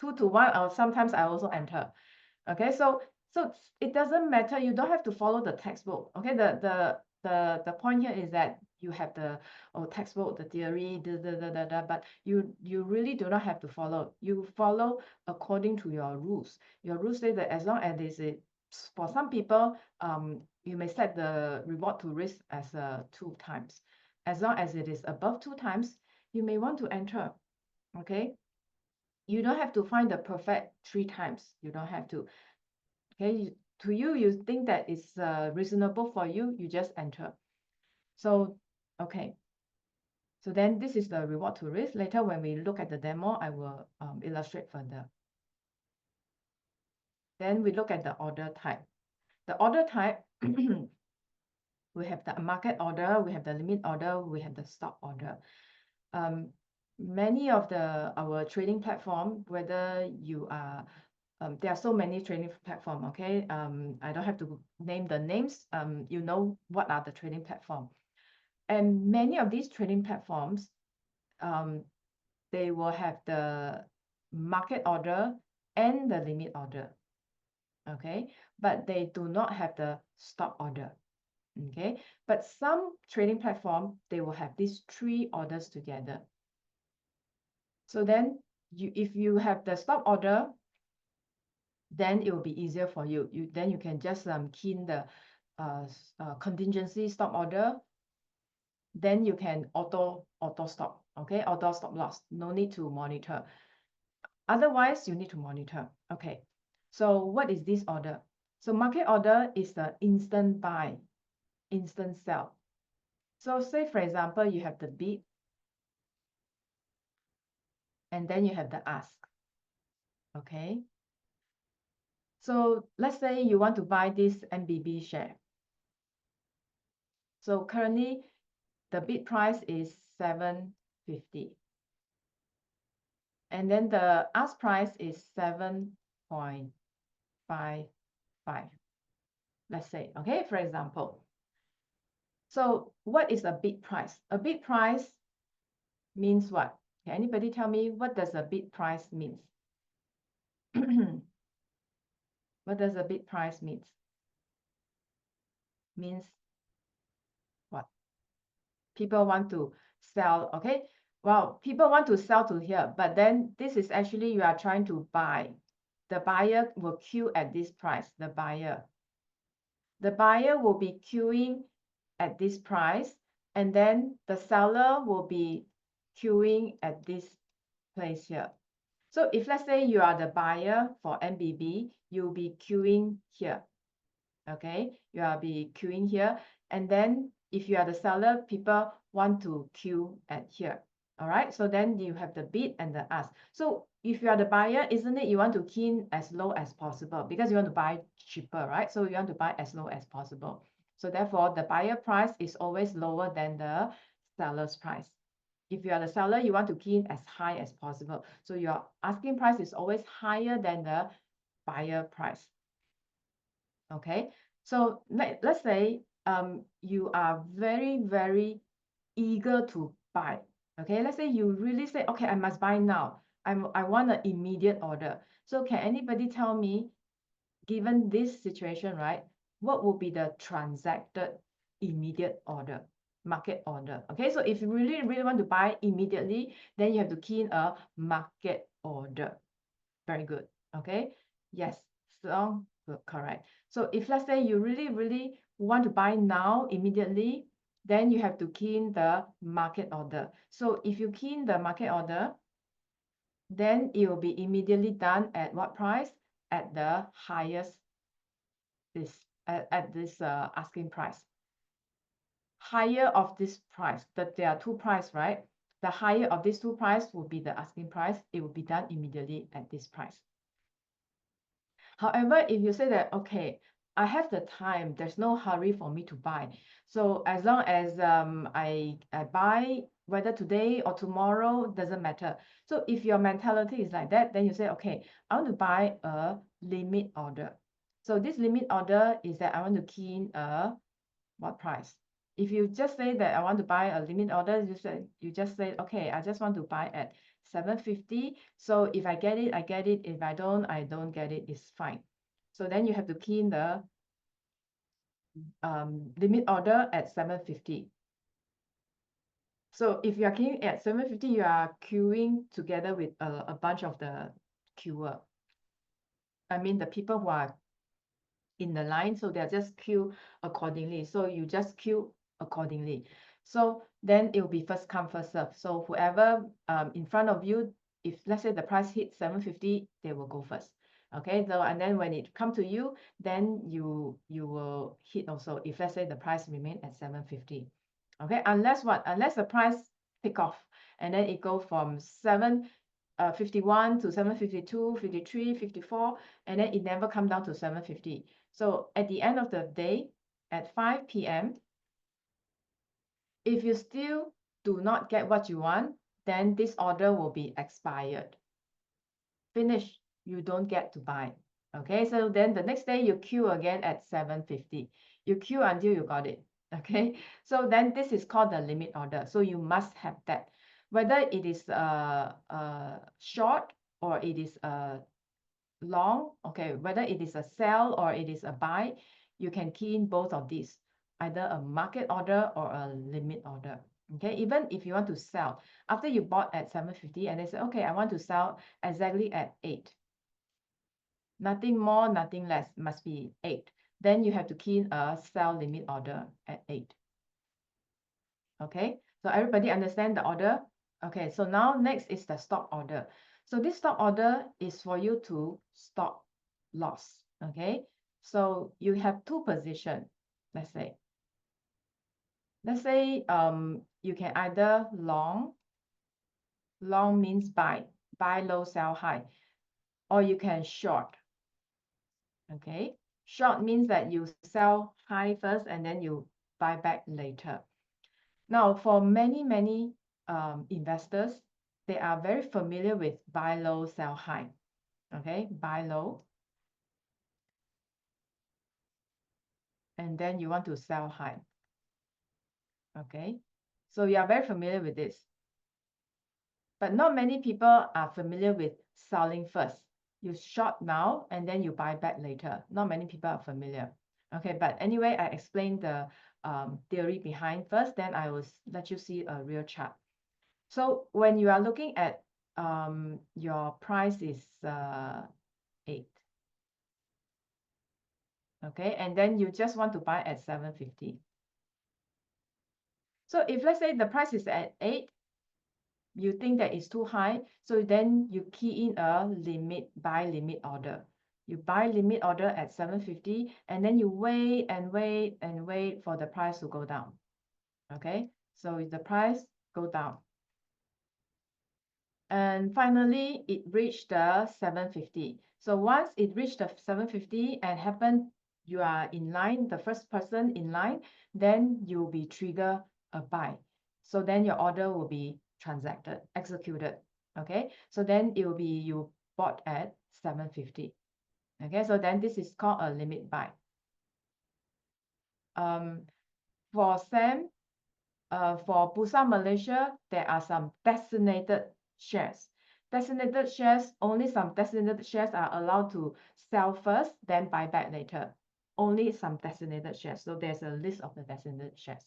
2 to 1, or sometimes I also enter. Okay, so it doesn't matter. You don't have to follow the textbook. Okay, the point here is that you have the textbook, the theory, but you really do not have to follow. You follow according to your rules. Your rules say that as long as it for some people, you may set the reward to risk as 2 times. As long as it is above 2 times, you may want to enter. Okay, you don't have to find the perfect 3 times. You don't have to. Okay, to you, you think that it's reasonable for you, you just enter. So, okay. So then this is the reward to risk. Later, when we look at the demo, I will illustrate further. Then we look at the order type. The order type, We have the market order, we have the limit order, we have the stop order. Many of our trading platform, whether you are there are so many trading platform, okay? I don't have to name the names. You know what are the trading platform. And many of these trading platforms, they will have the market order and the limit order, okay? But they do not have the stop order, okay? But some trading platform, they will have these three orders together. So then if you have the stop order, then it will be easier for you. Then you can just key in the contingency stop order. Then you can auto stop, okay? Auto stop loss. No need to monitor. Otherwise, you need to monitor. Okay. So what is this order? So market order is the instant buy, instant sell. So say for example, you have the bid, and then you have the ask. Okay. So let's say you want to buy this MBB share. So currently the bid price is 750. And then the ask price is 7.55. Let's say, okay, for example. So what is a bid price? A bid price means what? Can anybody tell me what does a bid price means? What does a bid price means? Means what? People want to sell, okay? Well, people want to sell to here, but then this is actually you are trying to buy. The buyer will queue at this price, the buyer. The buyer will be queuing at this price, and then the seller will be queuing at this place here. So if let's say you are the buyer for MBB, you'll be queuing here. Okay, you will be queuing here. And then if you are the seller, people want to queue at here. All right, so then you have the bid and the ask. So if you are the buyer, isn't it you want to key in as low as possible because you want to buy cheaper, right? So you want to buy as low as possible. So therefore, the buyer price is always lower than the seller's price. If you are the seller, you want to key in as high as possible. So your asking price is always higher than the buyer price. Okay, so let's say you are very, very eager to buy. Okay, let's say you really say, okay, I must buy now. I want an immediate order. So can anybody tell me, given this situation, right, what will be the transacted immediate order, market order? Okay, so if you really, really want to buy immediately, then you have to key in a market order. Very good. Okay, yes, so good, correct. So if let's say you really, really want to buy now immediately, then you have to key in the market order. So if you key in the market order, then it will be immediately done at what price? At the highest at this asking price. Higher of this price, that there are two prices, right? The higher of these two prices will be the asking price. It will be done immediately at this price. However, if you say that, okay, I have the time, there's no hurry for me to buy. So as long as I buy, whether today or tomorrow, doesn't matter. So if your mentality is like that, then you say, okay, I want to buy a limit order. So this limit order is that I want to key in what price? If you just say that I want to buy a limit order, you just say, okay, I just want to buy at 750. So if I get it, I get it. If I don't get it, it's fine. So then you have to key in the limit order at 750. So if you are queuing at 750, you are queuing together with a bunch of the queuer. I mean, the people who are in the line, so they're just queue accordingly. So you just queue accordingly. So then it will be first come, first serve. So whoever in front of you, if let's say the price hits 750, they will go first. Okay, so and then when it come to you, then you will hit also if let's say the price remain at 750. Okay, unless what? Unless the price pick off and then it go from 751 to 752, 53, 54, and then it never come down to 750. So at the end of the day, at 5 p.m., If you still do not get what you want, then this order will be expired. Finish, you don't get to buy. Okay, so then the next day you queue again at 7:50. You queue until you got it. Okay, so then this is called the limit order. So you must have that. Whether it is short or it is long, okay, whether it is a sell or it is a buy, you can key in both of these, either a market order or a limit order. Okay, even if you want to sell after you bought at 7:50 and they say, okay, I want to sell exactly at 8. Nothing more, nothing less, must be 8. Then you have to key in a sell limit order at 8. Okay, so everybody understand the order? Okay, so now next is the stop order. So this stop order is for you to stop loss. Okay, so you have two positions, let's say. You can either long means buy low, sell high, or you can short. Okay, short means that you sell high first and then you buy back later. Now, for many investors, they are very familiar with buy low, sell high. Okay, buy low, and then you want to sell high. Okay, so you are very familiar with this. But not many people are familiar with selling first. You short now and then you buy back later. Not many people are familiar. Okay, but anyway, I explained the theory behind first, then I will let you see a real chart. So when you are looking at your price is 8. Okay, and then you just want to buy at 7:50. So if let's say the price is at 8, you think that is too high, so then you key in a buy limit order. You buy limit order at 7:50 and then you wait and wait and wait for the price to go down. Okay, so the price go down. And finally, it reached the 7:50. So once it reached the 7:50 and happened, you are in line, the first person in line, then you'll be trigger a buy. So then your order will be executed. Okay, so then it will be you bought at 7:50. Okay, so then this is called a limit buy. For SAM, for Bursa Malaysia, there are some designated shares. Designated shares, only some designated shares are allowed to sell first, then buy back later. Only some designated shares. So there's a list of the designated shares,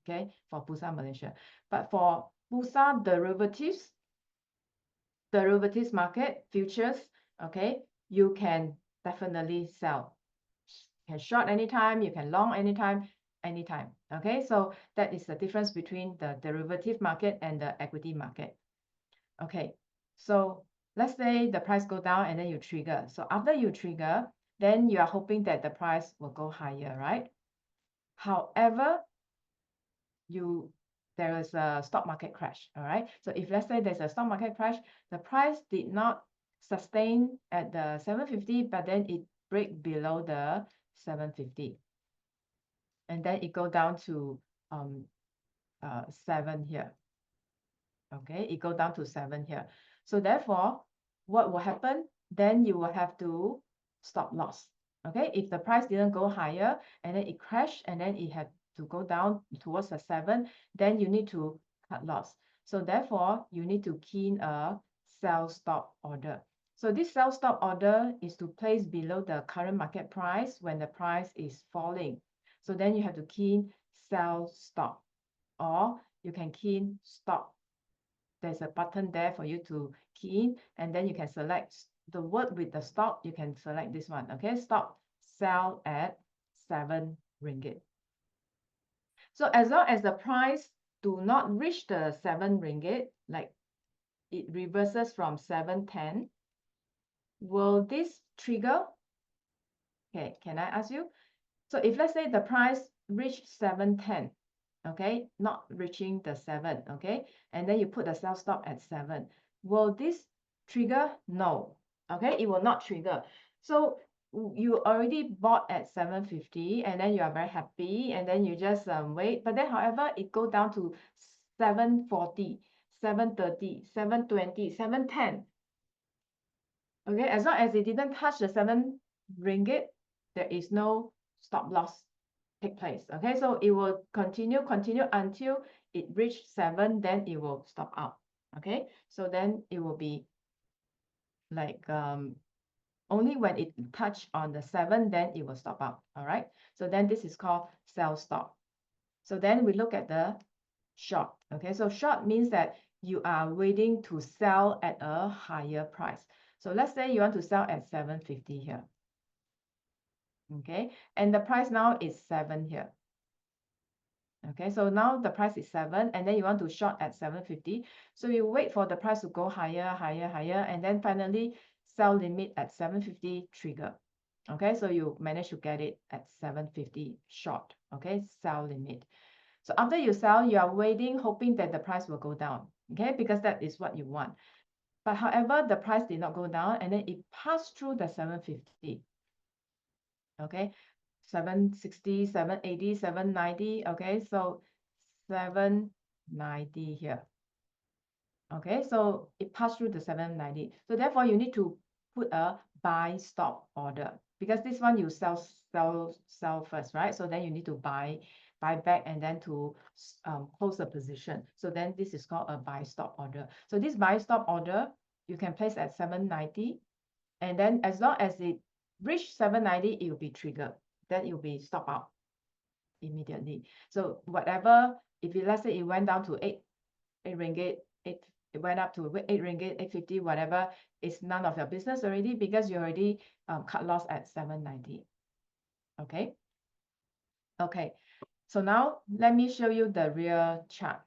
okay, for Bursa Malaysia. But for Bursa derivatives market, futures, okay, you can definitely sell. You can short anytime, you can long anytime. Okay, so that is the difference between the derivative market and the equity market. Okay, so let's say the price go down and then you trigger. So after you trigger, then you are hoping that the price will go higher, right? However, there is a stock market crash. All right, so if let's say there's a stock market crash, the price did not sustain at the 7:50, but then it break below the 7:50. And then it go down to 7 here. Okay, it go down to 7 here. So therefore, what will happen? Then you will have to stop loss. Okay, if the price didn't go higher and then it crashed and then it had to go down towards the 7, then you need to cut loss. So therefore, you need to key in a sell stop order. So this sell stop order is to place below the current market price when the price is falling. So then you have to key in sell stop, or you can key in stop. There's a button there for you to key in, and then you can select the word with the stop. You can select this one. Okay, stop sell at 7 ringgit. So as long as the price do not reach the 7 ringgit, like it reverses from 7.10, will this trigger? Okay, can I ask you? So if let's say the price reach 7.10, okay, not reaching the 7, okay, and then you put the sell stop at 7, will this trigger? No, okay, it will not trigger. So you already bought at 750 and then you are very happy and then you just wait. But then, however, it go down to 740, 730, 720, 710. Okay, as long as it didn't touch the 7 ringgit, there is no stop loss take place. Okay, so it will continue until it reach 7, then it will stop out. Okay, so then it will be like only when it touch on the 7, then it will stop out. All right, so then this is called sell stop. So then we look at the short. Okay, so short means that you are waiting to sell at a higher price. So let's say you want to sell at 750 here. Okay, and the price now is 7 here. Okay, so now the price is 7 and then you want to short at 750. So you wait for the price to go higher, higher, higher, and then finally sell limit at 750 trigger. Okay, so you manage to get it at 750 short. Okay, sell limit. So after you sell, you are waiting, hoping that the price will go down. Okay, because that is what you want. But however, the price did not go down and then it passed through the 750. Okay, 760, 780, 790. Okay, so 790 here. Okay, so it passed through the 790. So therefore, you need to put a buy stop order because this one you sell first, right? So then you need to buy back and then to close the position. So then this is called a buy stop order. So this buy stop order you can place at 790, and then as long as it reach 790, it will be triggered. Then it will be stop out immediately. So whatever, if it, let's say it went down to 8 ringgit, it went up to 8 ringgit, 850, whatever, it's none of your business already because you already cut loss at 790. Okay. Okay. So now let me show you the real chart.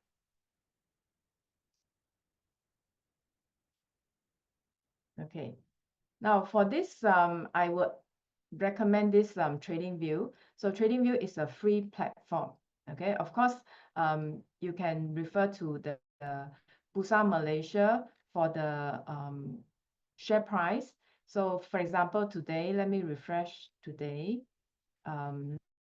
Okay. Now for this, I would recommend this TradingView. So TradingView is a free platform. Okay. Of course, you can refer to the Bursa Malaysia for the share price. So for example, today, let me refresh today.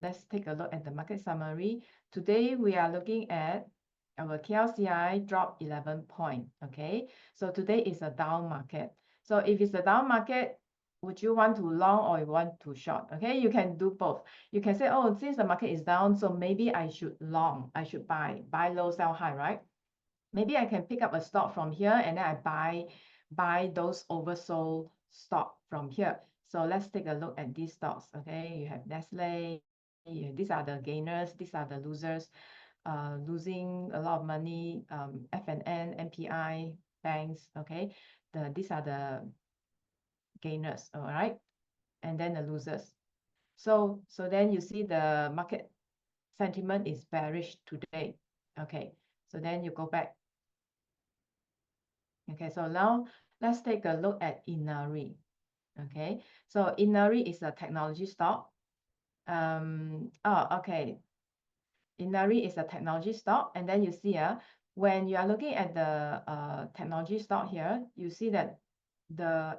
Let's take a look at the market summary. Today, we are looking at our KLCI drop 11 point. Okay, so today is a down market. So if it's a down market, would you want to long or you want to short? Okay, you can do both. You can say, oh, since the market is down, so maybe I should long, I should buy low, sell high, right? Maybe I can pick up a stock from here and then I buy those oversold stock from here. So let's take a look at these stocks. Okay, you have Nestle. These are the gainers. These are the losers. Losing a lot of money. FNN, MPI, banks. Okay, these are the gainers. All right, and then the losers. So then you see the market sentiment is bearish today. Okay, so then you go back. Okay, so now let's take a look at Inari. Okay, so Inari is a technology stock. Okay. Inari is a technology stock, and then you see when you are looking at the technology stock here, you see that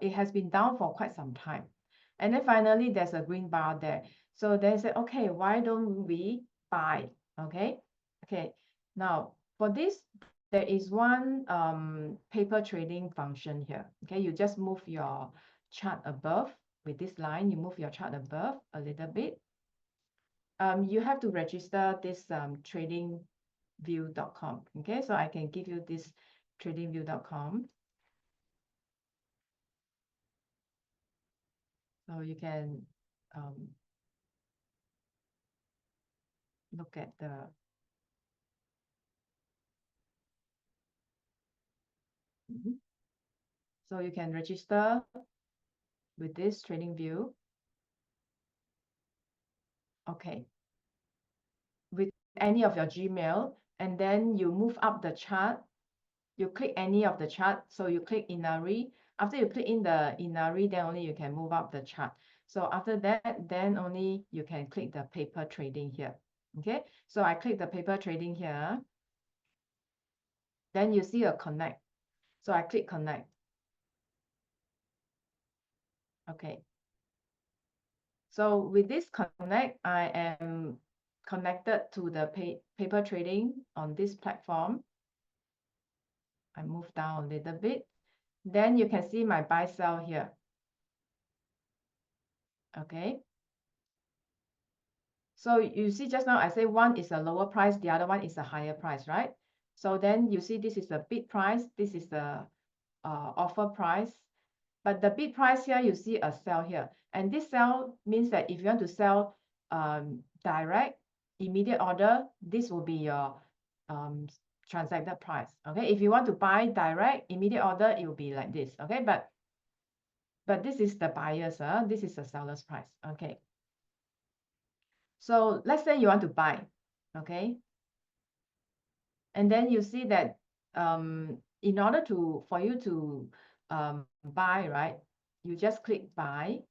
it has been down for quite some time. And then finally there's a green bar there. So they said, okay, why don't we buy? Okay. Okay. Now for this, there is one paper trading function here. Okay, you just move your chart above with this line, you move your chart above a little bit. You have to register this tradingview.com. Okay, so I can give you this tradingview.com. So you can look at the so you can register with this TradingView. Okay, with any of your Gmail, and then you move up the chart. You click any of the chart. So you click Inari. After you click in the Inari, then only you can move up the chart. So after that, then only you can click the paper trading here. Okay, so I click the paper trading here. Then you see a connect. So I click connect. Okay. So with this connect, I am connected to the paper trading on this platform. I move down a little bit. Then you can see my buy sell here. Okay. So you see just now I say one is a lower price, the other one is a higher price, right? So then you see this is the bid price, this is the offer price. But the bid price here, you see a sell here. And this sell means that if you want to sell direct, immediate order, this will be your transacted price. Okay, if you want to buy direct, immediate order, it will be like this. Okay, but this is the buyer's, this is the seller's price. Okay. So let's say you want to buy, okay? And then you see that in order for you to buy, right? You just click buy.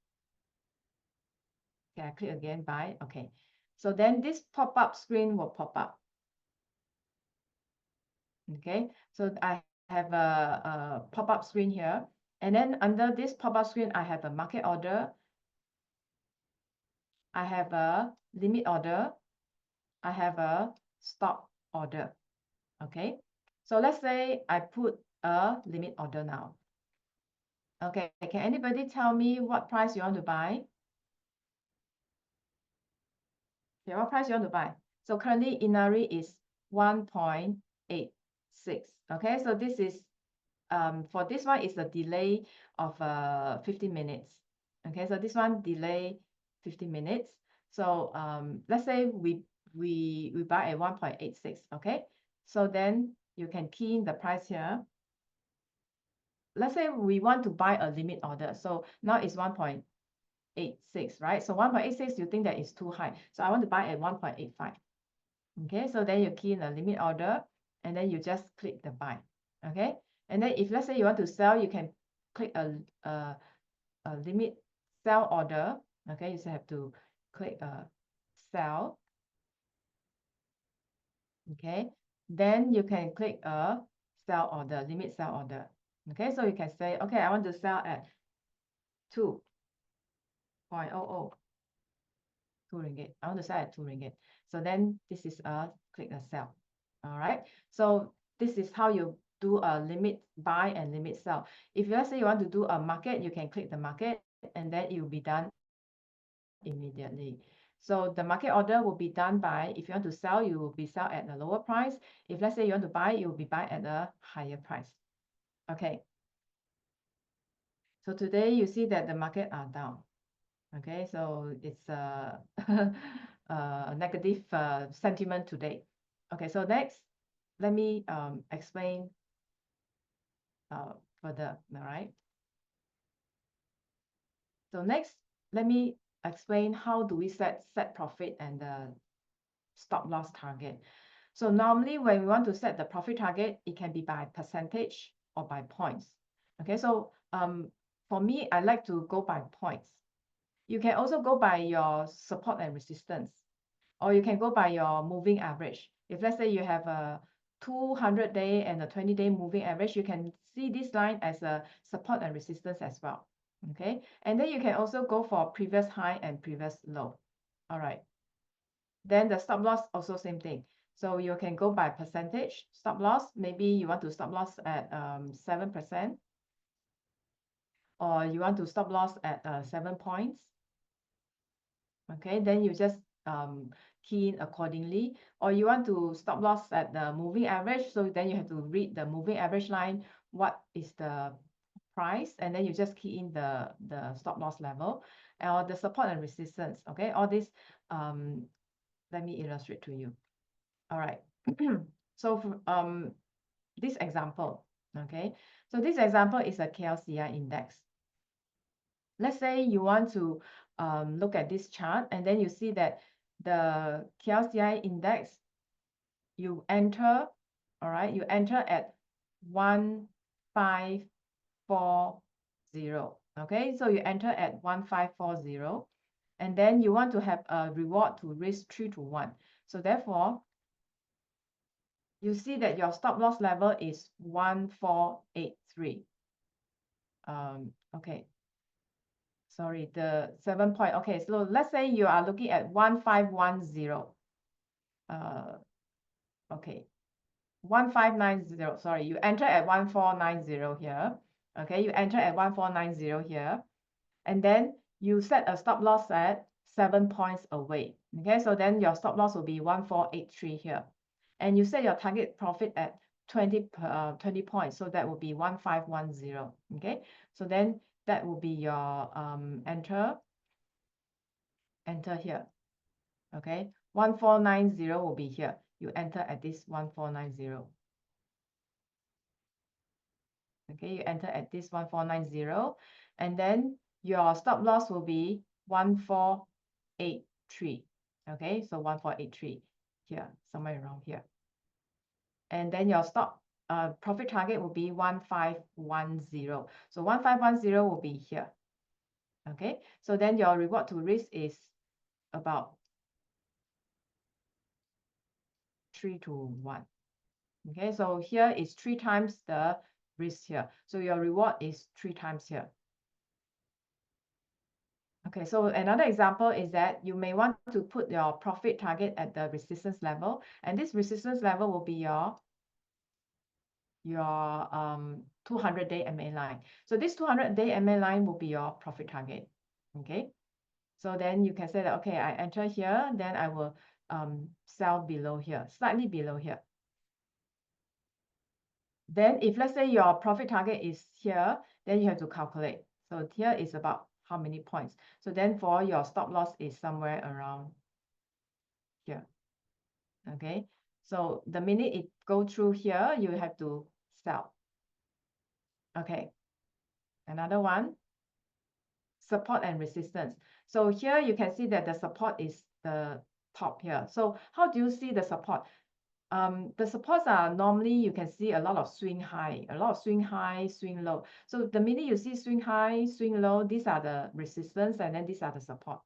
Okay, I click again, buy. Okay. So then this pop-up screen will pop up. Okay. So I have a pop-up screen here. And then under this pop-up screen, I have a market order. I have a limit order. I have a stop order. Okay. So let's say I put a limit order now. Okay, can anybody tell me what price you want to buy? Okay, what price you want to buy? So currently Inari is 1.86. Okay, so this is for this one is a delay of 15 minutes. Okay, so this one delay 15 minutes. So let's say we buy at 1.86. Okay, so then you can key in the price here. Let's say we want to buy a limit order. So now it's 1.86, right? So 1.86, you think that is too high. So I want to buy at 1.85. Okay, so then you key in a limit order and then you just click the buy. Okay, and then if let's say you want to sell, you can click a limit sell order. Okay, you just have to click sell. Okay, then you can click a sell order, limit sell order. Okay, so you can say, okay, I want to sell at 2.00. 2 ringgit. I want to sell at 2 ringgit. So then this is a click a sell. All right. So this is how you do a limit buy and limit sell. If let's say you want to do a market, you can click the market and then it will be done immediately. So the market order will be done by, if you want to sell, you will be sell at a lower price. If let's say you want to buy, you will be buy at a higher price. Okay. So today you see that the market are down. Okay, so it's a negative sentiment today. Okay, so next, let me explain further, all right? So next, let me explain how do we set profit and the stop loss target. So normally when we want to set the profit target, it can be by percentage or by points. Okay, so for me, I like to go by points. You can also go by your support and resistance, or you can go by your moving average. If let's say you have a 200-day and a 20-day moving average, you can see this line as a support and resistance as well. Okay, and then you can also go for previous high and previous low. All right. Then the stop loss also same thing. So you can go by percentage stop loss. Maybe you want to stop loss at 7%, or you want to stop loss at 7 points. Okay, then you just key in accordingly, or you want to stop loss at the moving average, so then you have to read the moving average line, what is the price, and then you just key in the stop loss level or the support and resistance. Okay, all this let me illustrate to you. All right. So for, this example, okay, so this example is a KLCI index. Let's say you want to look at this chart and then you see that the KLCI index, you enter, all right, you enter at 1540. Okay, so you enter at 1540 and then you want to have a reward to risk 3-to-1. So therefore, you see that your stop loss level is 1483. Okay. sorry, the 7 point. Okay, so let's say you are looking at 1510. Okay, 1590, sorry, you enter at 1490 here. Okay, you enter at 1490 here, and then you set a stop loss at 7 points away. Okay, so then your stop loss will be 1483 here, and you set your target profit at 20 points, so that will be 1510. Okay, so then that will be your enter here. Okay, 1490 will be here. You enter at this 1490. Okay, you enter at this 1490, and then your stop loss will be 1483. Okay, so 1483 here, somewhere around here. And then your stop profit target will be 1510. So 1510 will be here. Okay, so then your reward to risk is about 3 to 1. Okay, so here is 3 times the risk here. So your reward is 3 times here. Okay, so another example is that you may want to put your profit target at the resistance level, and this resistance level will be your 200-day MA line. So this 200-day MA line will be your profit target. Okay, so then you can say that, okay, I enter here, then I will sell below here, slightly below here. Then if let's say your profit target is here, then you have to calculate. So here is about how many points. So then for your stop loss is somewhere around here. Okay, so the minute it go through here, you have to sell. Okay, another one, support and resistance. So here you can see that the support is the top here. So how do you see the support? The supports are normally you can see a lot of swing high, swing low. So the minute you see swing high, swing low, these are the resistance, and then these are the support.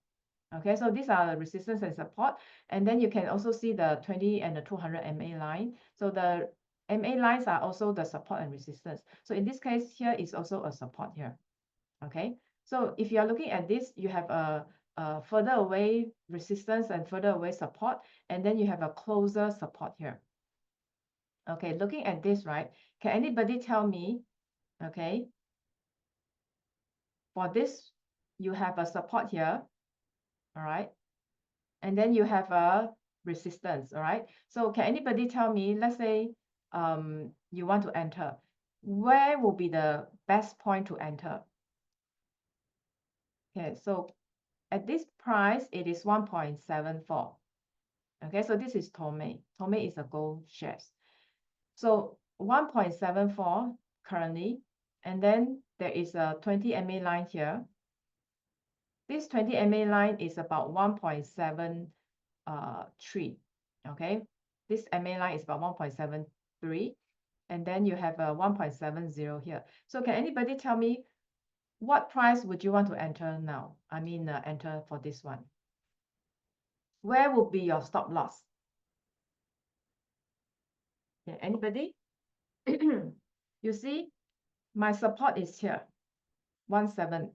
Okay, so these are the resistance and support, and then you can also see the 20 and the 200 MA line. So the MA lines are also the support and resistance. So in this case, here is also a support here. Okay, so if you are looking at this, you have a further away resistance and further away support, and then you have a closer support here. Okay, looking at this, right? Can anybody tell me, okay, for this, you have a support here, all right? And then you have a resistance, all right? So can anybody tell me, let's say you want to enter, where will be the best point to enter? Okay, so at this price, it is 1.74. Okay, so this is Tome. Tome is a gold shares. So 1.74 currently, and then there is a 20 MA line here. This 20 MA line is about 1.73. Okay, this MA line is about 1.73, and then you have a 1.70 here. So can anybody tell me what price would you want to enter now? I mean, enter for this one. Where will be your stop loss? Okay, anybody? You see, my support is here, 1.7.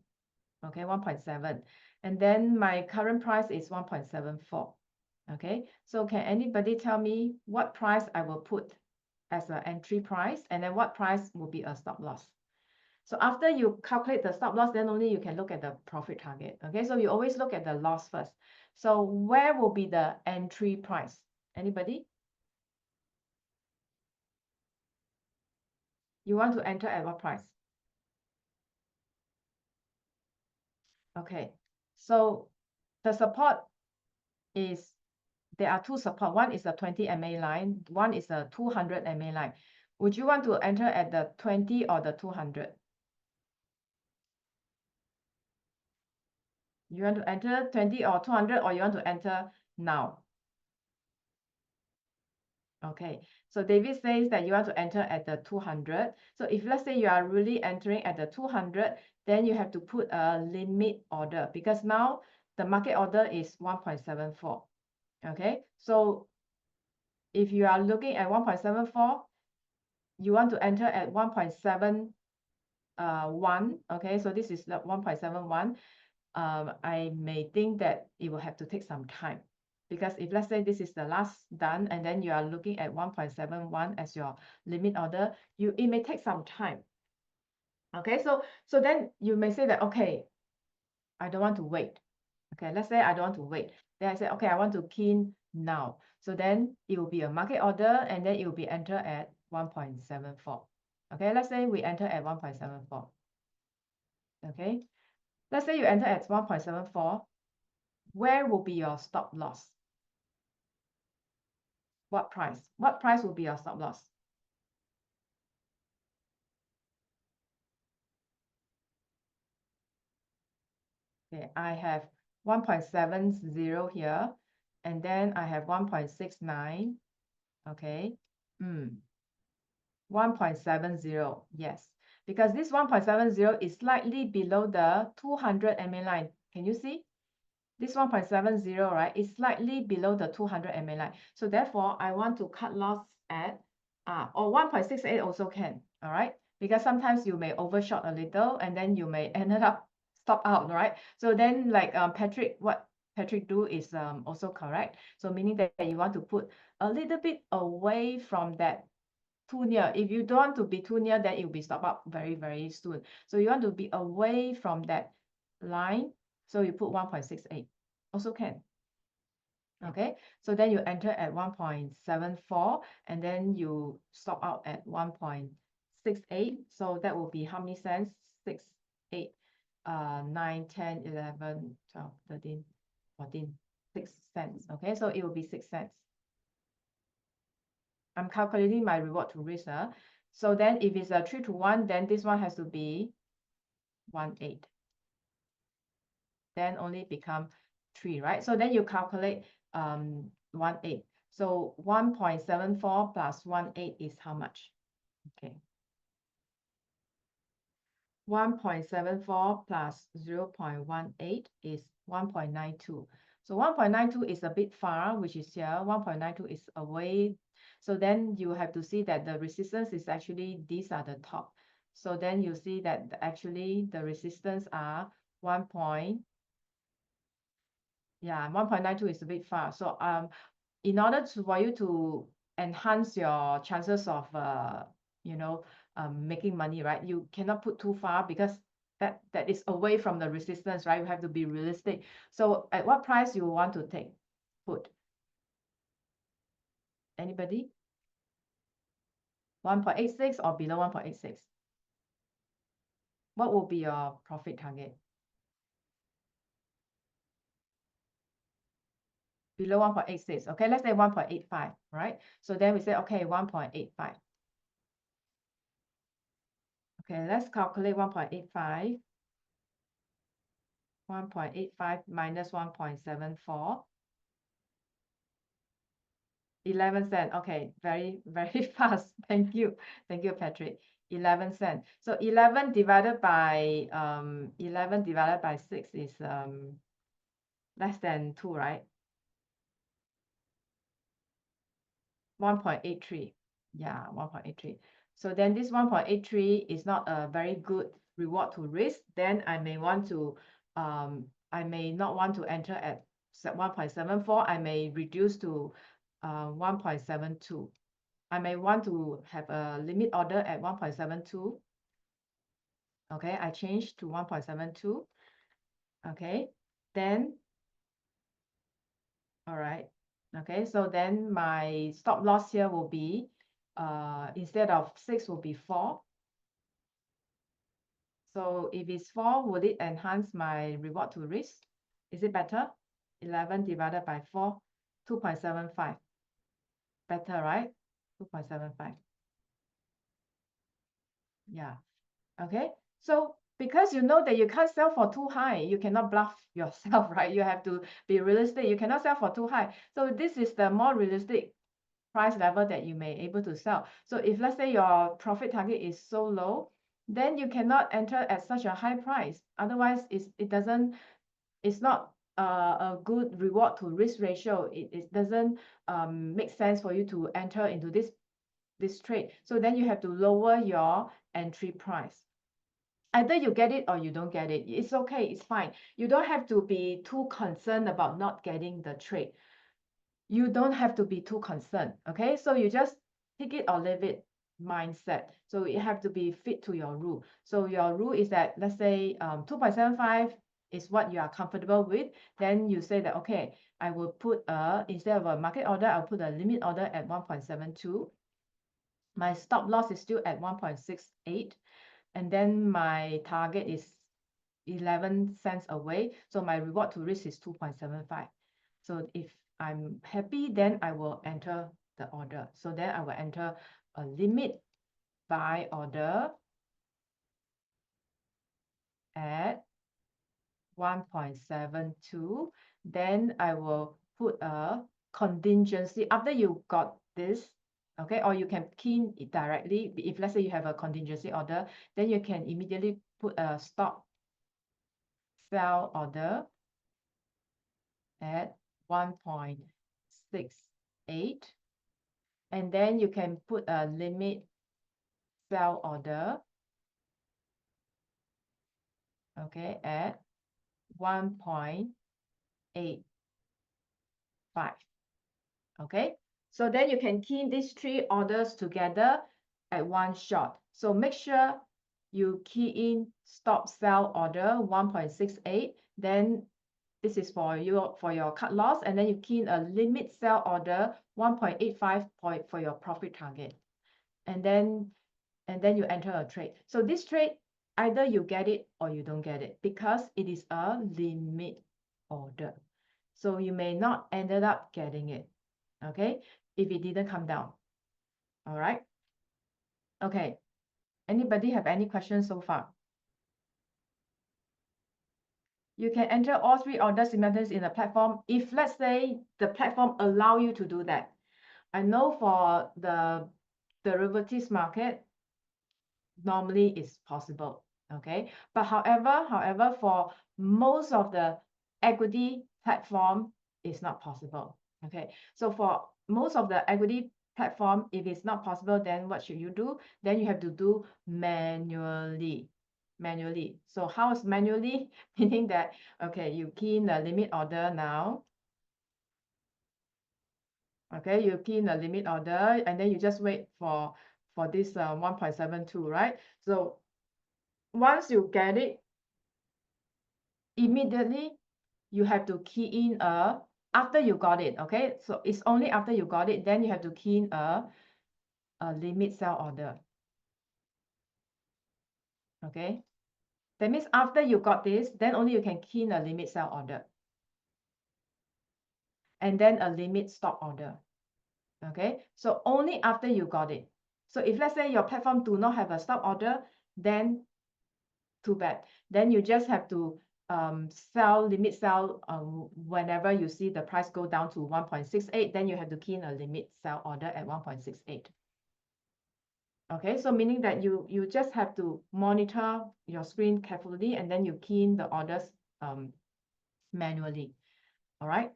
Okay, 1.7, and then my current price is 1.74. Okay, so can anybody tell me what price I will put as an entry price, and then what price will be a stop loss? So after you calculate the stop loss, then only you can look at the profit target. Okay, so you always look at the loss first. So where will be the entry price? Anybody? You want to enter at what price? Okay, so the support is, there are two support. One is the 20 MA line, one is the 200 MA line. Would you want to enter at the 20 or the 200? You want to enter 20 or 200, or you want to enter now? Okay, so David says that you want to enter at the 200. So if let's say you are really entering at the 200, then you have to put a limit order, because now the market order is 1.74. Okay, so if you are looking at 1.74, you want to enter at 1.7, 1, okay, so this is 1.71. I may think that it will have to take some time, because if let's say this is the last done and then you are looking at 1.71 as your limit order, it may take some time. Okay, so then you may say that, okay, I don't want to wait. Okay, let's say I don't want to wait. Then I say, okay, I want to key in now. So then it will be a market order and then it will be entered at 1.74. Okay, let's say we enter at 1.74. Okay, let's say you enter at 1.74. Where will be your stop loss? What price? What price will be your stop loss? Okay, I have 1.70 here, and then I have 1.69. Okay. 1.70, yes, because this 1.70 is slightly below the 200 MA line. Can you see? This 1.70, right, is slightly below the 200 MA line. So therefore, I want to cut loss at, or 1.68 also can, all right? Because sometimes you may overshot a little and then you may end up stop out, right? So then like Patrick, what Patrick do is also correct. So meaning that you want to put a little bit away from that too near. If you don't want to be too near, then it will be stop up very, very soon. So you want to be away from that line. So you put 1.68, also can. Okay, so then you enter at 1.74 and then you stop out at 1.68. So that will be how many cents? 6, 8, 9, 10, 11, 12, 13, 14, 6 cents. Okay, so it will be 6 cents. I'm calculating my reward to risk. So then if it's a 3-to-1, then this one has to be 1/8. Then only become 3, right? So then you calculate 1/8. So 1.74 plus 1/8 is how much? Okay. 1.74 plus 0.18 is 1.92. So 1.92 is a bit far, which is here. 1.92 is away. So then you have to see that the resistance is actually, these are the top. So then you see that actually the resistance are 1.92 is a bit far. So in order for you to enhance your chances of making money, right? You cannot put too far because that is away from the resistance, right? You have to be realistic. So at what price you want to put? Anybody? 1.86 or below 1.86? What will be your profit target? Below 1.86. Okay, let's say 1.85, right? So then we say, okay, 1.85. Okay, let's calculate 1.85. 1.85 minus 1.74. 11 cents. Okay, very, very fast. Thank you. Thank you, Patrick. 11 cents. So 11 divided by 6 is less than 2, right? 1.83. Yeah, 1.83. So then this 1.83 is not a very good reward to risk. Then I may want to I may not want to enter at 1.74. I may reduce to 1.72. I may want to have a limit order at 1.72. Okay, I change to 1.72. Okay, then, all right. Okay, so then my stop loss here will be, instead of 6 will be 4. So if it's 4, would it enhance my reward to risk? Is it better? 11 divided by 4, 2.75. Better, right? 2.75. Yeah. Okay. So because you know that you can't sell for too high, you cannot bluff yourself, right? You have to be realistic. You cannot sell for too high. So this is the more realistic price level that you may able to sell. So if let's say your profit target is so low, then you cannot enter at such a high price. Otherwise, it's not a good reward to risk ratio. It doesn't make sense for you to enter into this trade. So then you have to lower your entry price. Either you get it or you don't get it. It's okay, it's fine. You don't have to be too concerned about not getting the trade. You don't have to be too concerned, okay? So you just take it or leave it mindset. So it have to be fit to your rule. So your rule is that, let's say 2.75 is what you are comfortable with. Then you say that, okay, I will put instead of a market order, I'll put a limit order at 1.72. My stop loss is still at 1.68. And then my target is 11 cents away. So my reward to risk is 2.75. So if I'm happy, then I will enter the order. So then I will enter a limit buy order at 1.72. Then I will put a contingency after you got this, okay, or you can key it directly. If let's say you have a contingency order, then you can immediately put a stop sell order at 1.68, and then you can put a limit sell order, okay, at 1.85. Okay, so then you can key in these three orders together at one shot. So make sure you key in stop sell order 1.68, then this is for your cut loss, and then you key in a limit sell order 1.85 for your profit target, and then you enter a trade. So this trade, either you get it or you don't get it, because it is a limit order. So you may not ended up getting it, okay, if it didn't come down. All right. Okay. Anybody have any questions so far? You can enter all three orders simultaneously in the platform if, let's say, the platform allow you to do that. I know for the derivatives market, normally it's possible, okay? But however, for most of the equity platform, it's not possible, okay? So for most of the equity platform, if it's not possible, then what should you do? Then you have to do manually. So how is manually? Meaning that, okay, you key in the limit order now. Okay, you key in the limit order, and then you just wait for this 1.72, right? So once you get it, immediately you have to key in after you got it, okay? So it's only after you got it, then you have to key in a limit sell order. Okay, that means after you got this, then only you can key in a limit sell order, and then a limit stop order. Okay, so only after you got it. So if let's say your platform do not have a stop order, then too bad. Then you just have to limit sell whenever you see the price go down to 1.68, then you have to key in a limit sell order at 1.68. Okay, so meaning that you just have to monitor your screen carefully, and then you key in the orders manually. All right.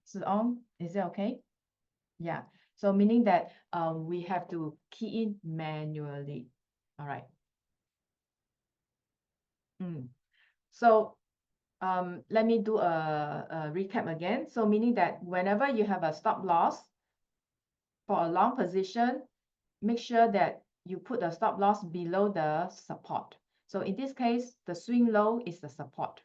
So is it okay? Yeah. So meaning that we have to key in manually. All right. So let me do a recap again. So meaning that whenever you have a stop loss for a long position, make sure that you put the stop loss below the support. So in this case, the swing low is the support.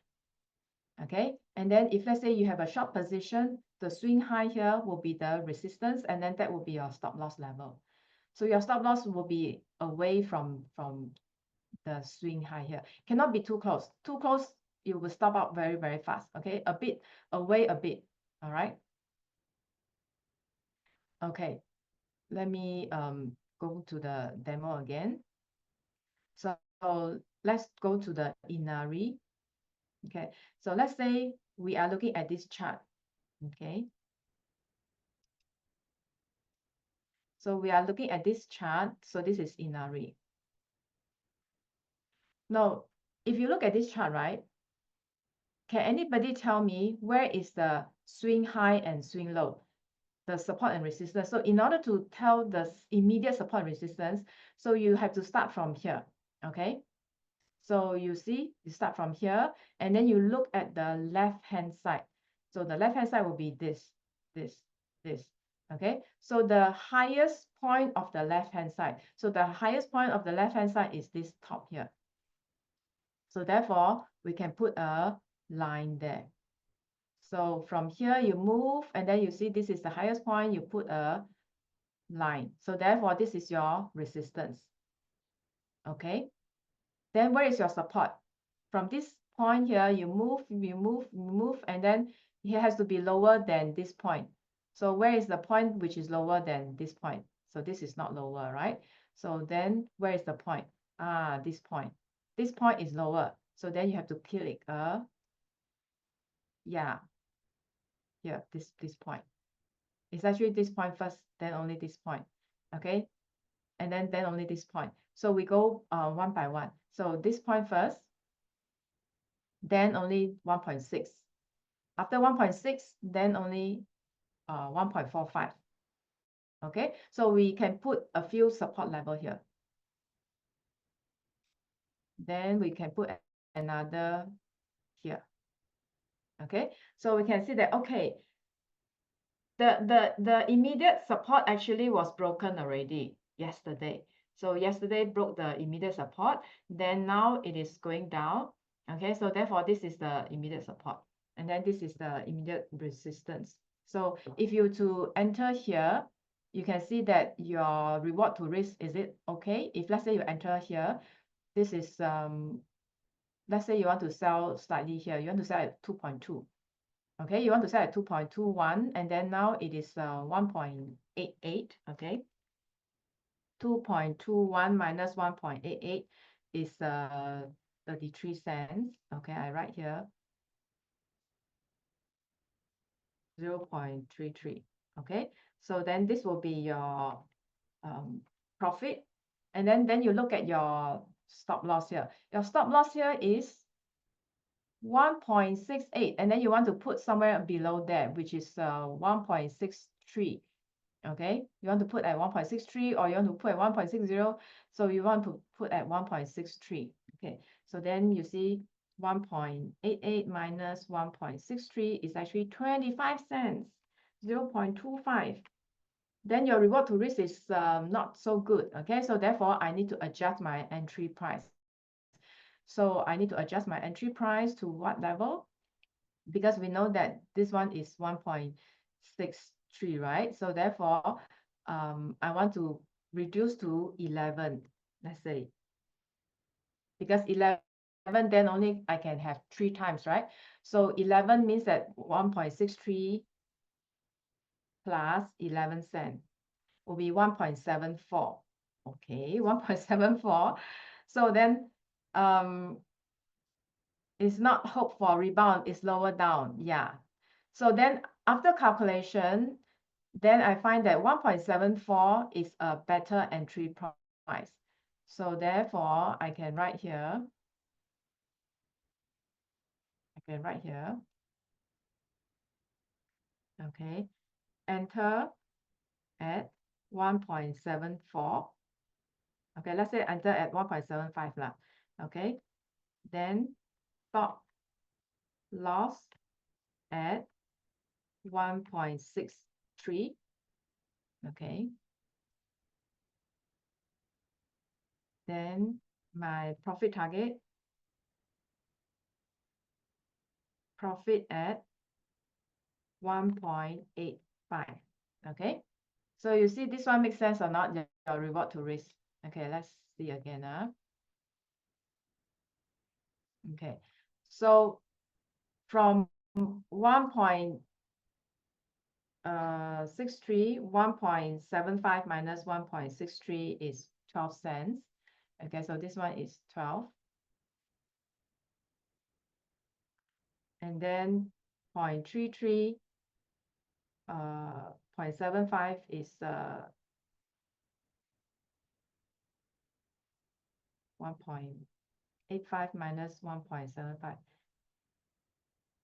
Okay, and then if let's say you have a short position, the swing high here will be the resistance, and then that will be your stop loss level. So your stop loss will be away from the swing high here. Cannot be too close. Too close, you will stop out very, very fast. Okay, a bit away a bit. All right. Okay, let me go to the demo again. So let's go to the Inari. Okay, so let's say we are looking at this chart. Okay, so we are looking at this chart. So this is Inari. Now, if you look at this chart, right, can anybody tell me where is the swing high and swing low, the support and resistance? So in order to tell the immediate support and resistance, so you have to start from here, okay? So you see, you start from here, and then you look at the left-hand side. So the left-hand side will be this. Okay, so the highest point of the left-hand side. So the highest point of the left-hand side is this top here. So therefore, we can put a line there. So from here, you move, and then you see this is the highest point, you put a line. So therefore, this is your resistance. Okay. Then where is your support? From this point here, you move, and then it has to be lower than this point. So where is the point which is lower than this point? So this is not lower, right? So then where is the point? This point. This point is lower. So then you have to click yeah, here, this point. It's actually this point first, then only this point. Okay. And then only this point. So we go one by one. So this point first, then only 1.6. After 1.6, then only 1.45. Okay, so we can put a few support level here. Then we can put another here. Okay, so we can see that, okay, the immediate support actually was broken already yesterday. So yesterday broke the immediate support, then now it is going down. Okay, so therefore this is the immediate support, and then this is the immediate resistance. So if you to enter here, you can see that your reward to risk, is it okay? If let's say you enter here, this is let's say you want to sell slightly here, you want to sell at 2.2. Okay, you want to sell at 2.21, and then now it is 1.88. Okay, 2.21 minus 1.88 is 33 cents. Okay, I write here 0.33. Okay, so then this will be your profit, and then you look at your stop loss here. Your stop loss here is 1.68, and then you want to put somewhere below there, which is 1.63. Okay, you want to put at 1.63, or you want to put at 1.60. So you want to put at 1.63. Okay, so then you see 1.88 minus 1.63 is actually 25 cents, 0.25. Then your reward to risk is not so good. Okay, so therefore I need to adjust my entry price. So I need to adjust my entry price to what level? Because we know that this one is 1.63, right? So therefore, I want to reduce to 11, let's say. Because 11, then only I can have 3 times, right? So 11 means that 1.63 plus 11 cents will be 1.74. Okay, 1.74. So then it's not hope for rebound, it's lower down. Yeah. So then after calculation, then I find that 1.74 is a better entry price. So therefore, I can write here. Okay, enter at 1.74. Okay, let's say enter at 1.75 lah. Okay, then stop loss at 1.63. Okay, then my profit target, profit at 1.85. Okay, so you see this one makes sense or not, your reward to risk. Okay, let's see again. Okay, so from 1.63, 1.75 minus 1.63 is 12 cents. Okay, so this one is 12. And then 0.33, 0.75 is 1.85 minus 1.75.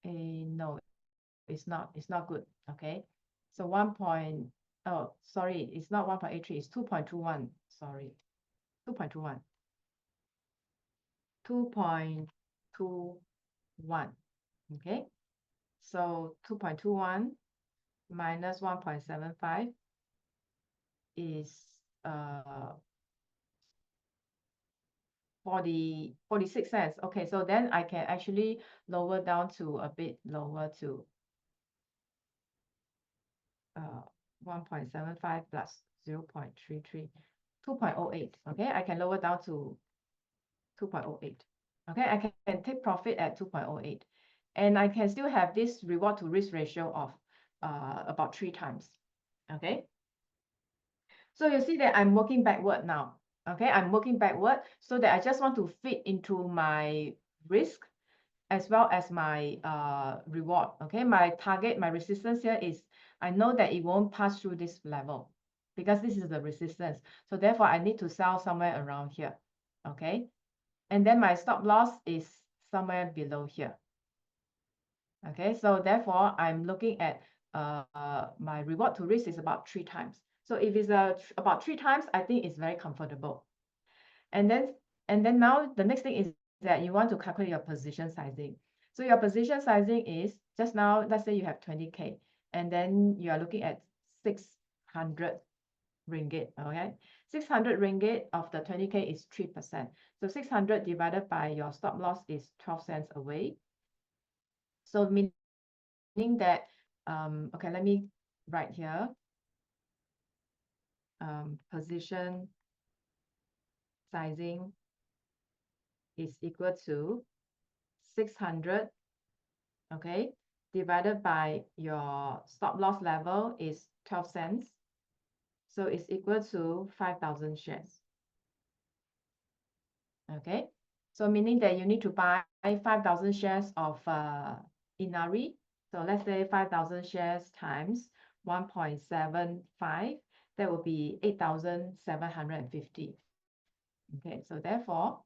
No, it's not good. Okay, so oh, sorry, it's not 1.83, it's 2.21. Sorry, 2.21. 2.21. Okay, so 2.21 minus 1.75 is 46 cents. Okay, so then I can actually lower down to a bit lower to 1.75 plus 0.33, 2.08. Okay, I can lower down to 2.08. Okay, I can take profit at 2.08, and I can still have this reward to risk ratio of about 3 times. Okay, so you see that I'm working backward now. Okay, I'm working backward so that I just want to fit into my risk as well as my reward. Okay, my target, my resistance here is, I know that it won't pass through this level because this is the resistance. So therefore, I need to sell somewhere around here. Okay, and then my stop loss is somewhere below here. Okay, so therefore, I'm looking at my reward to risk is about 3 times. So if it's about 3 times, I think it's very comfortable. And then now the next thing is that you want to calculate your position sizing. So your position sizing is, just now, let's say you have 20K, and then you are looking at 600 ringgit. Okay, 600 ringgit of the 20K is 3%. So 600 divided by your stop loss is 12 cents away. So meaning that, okay, let me write here, position sizing is equal to 600, okay, divided by your stop loss level is 12 cents. So it's equal to 5,000 shares. Okay, so meaning that you need to buy 5,000 shares of Inari. So let's say 5,000 shares times 1.75, that will be 8,750. Okay, so therefore,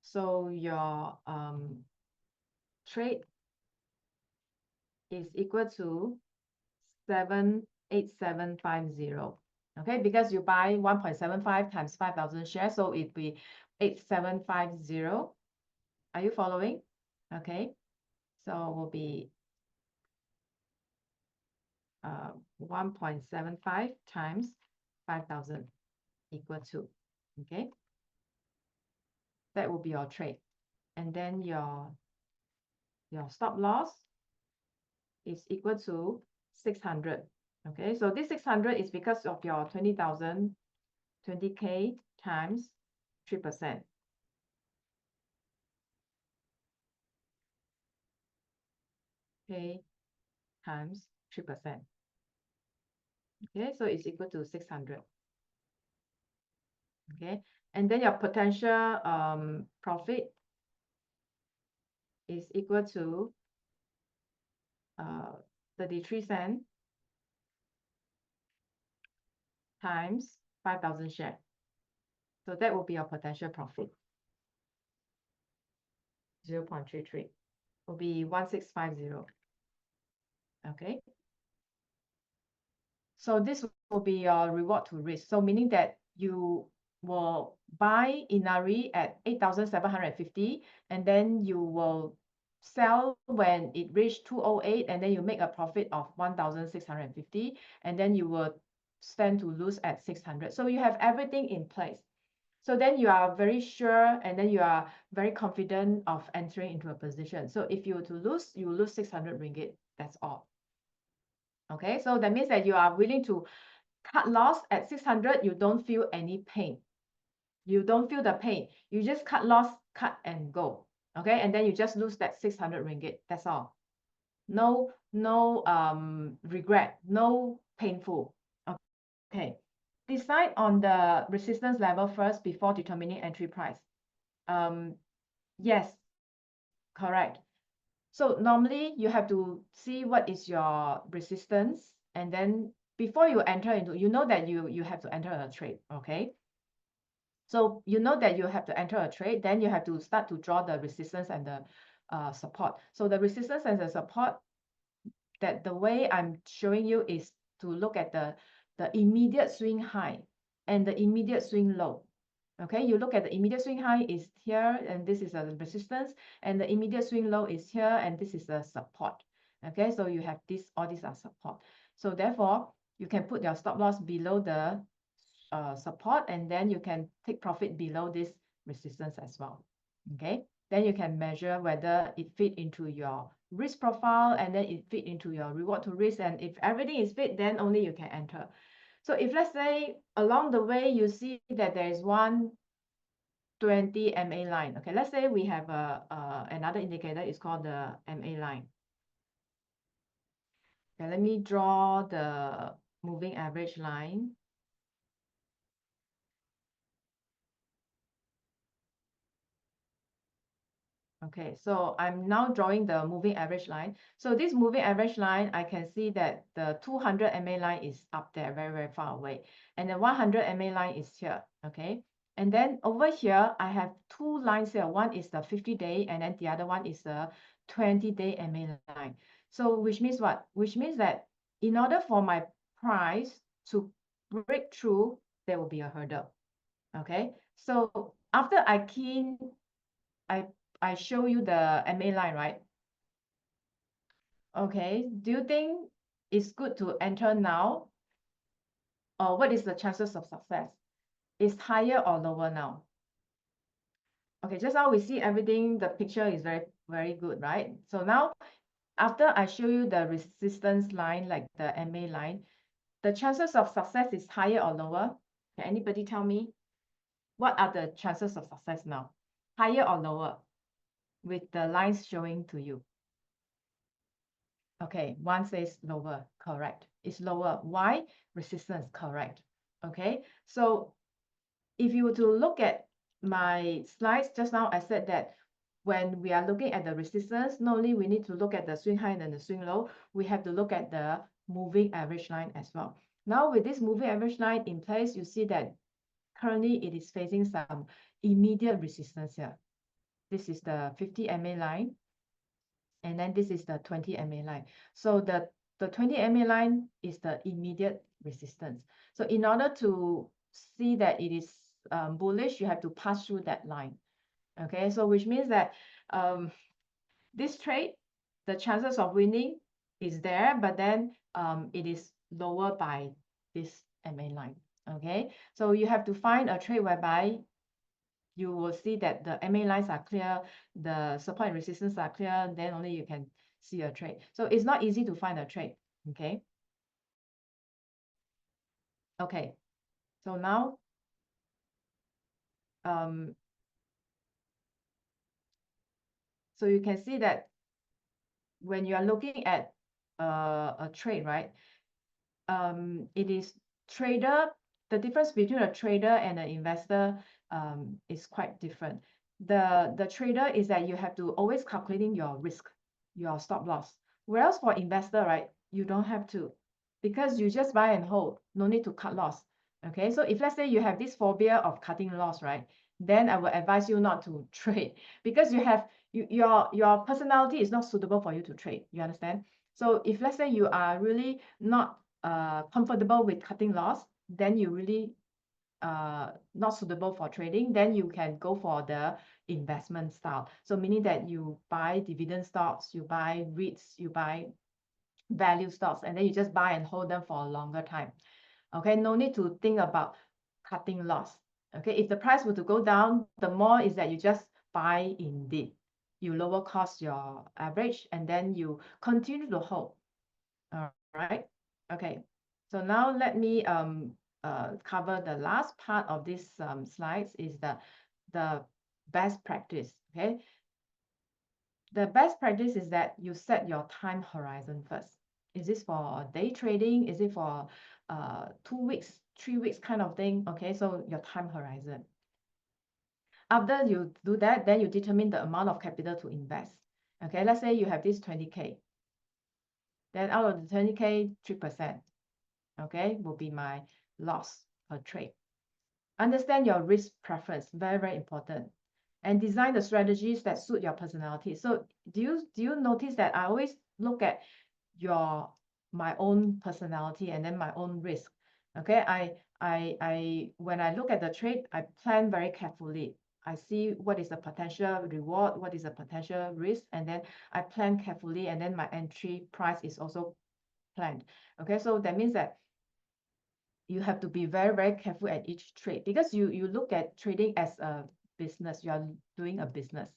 so your trade is equal to 78750. Okay, because you buy 1.75 times 5,000 shares, so it'd be 8750. Are you following? Okay, so will be 1.75 times 5,000 equal to, okay, that will be your trade. And then your stop loss is equal to 600. Okay, so this 600 is because of your 20,000, 20K times 3%. K times 3%. Okay, so it's equal to 600. Okay, and then your potential profit is equal to 33 cents times 5,000 shares. So that will be your potential profit. 0.33 will be 1650. Okay. So this will be your reward to risk. So meaning that you will buy Inari at 8,750, and then you will sell when it reached 208, and then you make a profit of 1,650, and then you will stand to lose at 600. So you have everything in place. So then you are very sure, and then you are very confident of entering into a position. So if you were to lose, you will lose 600 ringgit. That's all. Okay, so that means that you are willing to cut loss at 600. You don't feel any pain. You don't feel the pain. You just cut loss, cut and go. Okay, and then you just lose that 600 ringgit. That's all. No regret, no painful. Okay, decide on the resistance level first before determining entry price. Yes, correct. So normally you have to see what is your resistance, and then before you enter into, you know that you have to enter a trade. Okay, so you know that you have to enter a trade, then you have to start to draw the resistance and the support. So the resistance and the support, that the way I'm showing you is to look at the immediate swing high and the immediate swing low. Okay, you look at the immediate swing high is here, and this is a resistance, and the immediate swing low is here, and this is a support. Okay, so you have this, all these are support. So therefore, you can put your stop loss below the support, and then you can take profit below this resistance as well. Okay, then you can measure whether it fit into your risk profile, and then it fit into your reward to risk, and if everything is fit, then only you can enter. So if let's say along the way you see that there is 120 MA line, okay, let's say we have another indicator is called the MA line. Okay, let me draw the moving average line. Okay, so I'm now drawing the moving average line. So this moving average line, I can see that the 200 MA line is up there, very, very far away. And the 100 MA line is here, okay? And then over here, I have two lines here. One is the 50-day, and then the other one is the 20-day MA line. So which means what? Which means that in order for my price to break through, there will be a hurdle, okay? So after I key in, I show you the MA line, right? Okay, do you think it's good to enter now? Or what is the chances of success? Is higher or lower now? Okay, just now we see everything, the picture is very, very good, right? So now, after I show you the resistance line, like the MA line, the chances of success is higher or lower? Can anybody tell me? What are the chances of success now? Higher or lower? With the lines showing to you. Okay, one says lower, correct. It's lower. Why? Resistance, correct. Okay, so if you were to look at my slides just now, I said that when we are looking at the resistance, not only we need to look at the swing high and the swing low, we have to look at the moving average line as well. Now with this moving average line in place, you see that currently it is facing some immediate resistance here. This is the 50 MA line. And then this is the 20 MA line. So the 20 MA line is the immediate resistance. So in order to see that it is bullish, you have to pass through that line. Okay, so which means that this trade, the chances of winning is there, but then it is lower by this MA line. Okay, so you have to find a trade whereby you will see that the MA lines are clear, the support and resistance are clear, then only you can see a trade. So it's not easy to find a trade, okay? Okay, so now, so you can see that when you are looking at a trade, right? It is trader, the difference between a trader and an investor is quite different. The trader is that you have to always calculating your risk, your stop loss. Whereas for investor, right, you don't have to, because you just buy and hold, no need to cut loss. Okay, so if let's say you have this phobia of cutting loss, right, then I will advise you not to trade, because you have your personality is not suitable for you to trade. You understand? So if let's say you are really not comfortable with cutting loss, then you really not suitable for trading, then you can go for the investment style. So meaning that you buy dividend stocks, you buy REITs, you buy value stocks, and then you just buy and hold them for a longer time. Okay, no need to think about cutting loss. Okay, if the price were to go down, the more is that you just buy in dip. You lower cost your average, and then you continue to hold. All right. Okay. So now let me cover the last part of this slides is the best practice. Okay. The best practice is that you set your time horizon first. Is this for day trading? Is it for 2 weeks, 3 weeks kind of thing? Okay, so your time horizon. After you do that, then you determine the amount of capital to invest. Okay, let's say you have this 20K. Then out of the 20K, 3%, okay, will be my loss per trade. Understand your risk preference, very, very important. And design the strategies that suit your personality. So do you notice that I always look at my own personality and then my own risk? Okay, when I look at the trade, I plan very carefully. I see what is the potential reward, what is the potential risk, and then I plan carefully, and then my entry price is also planned. Okay, so that means that you have to be very, very careful at each trade, because you look at trading as a business. You are doing a business,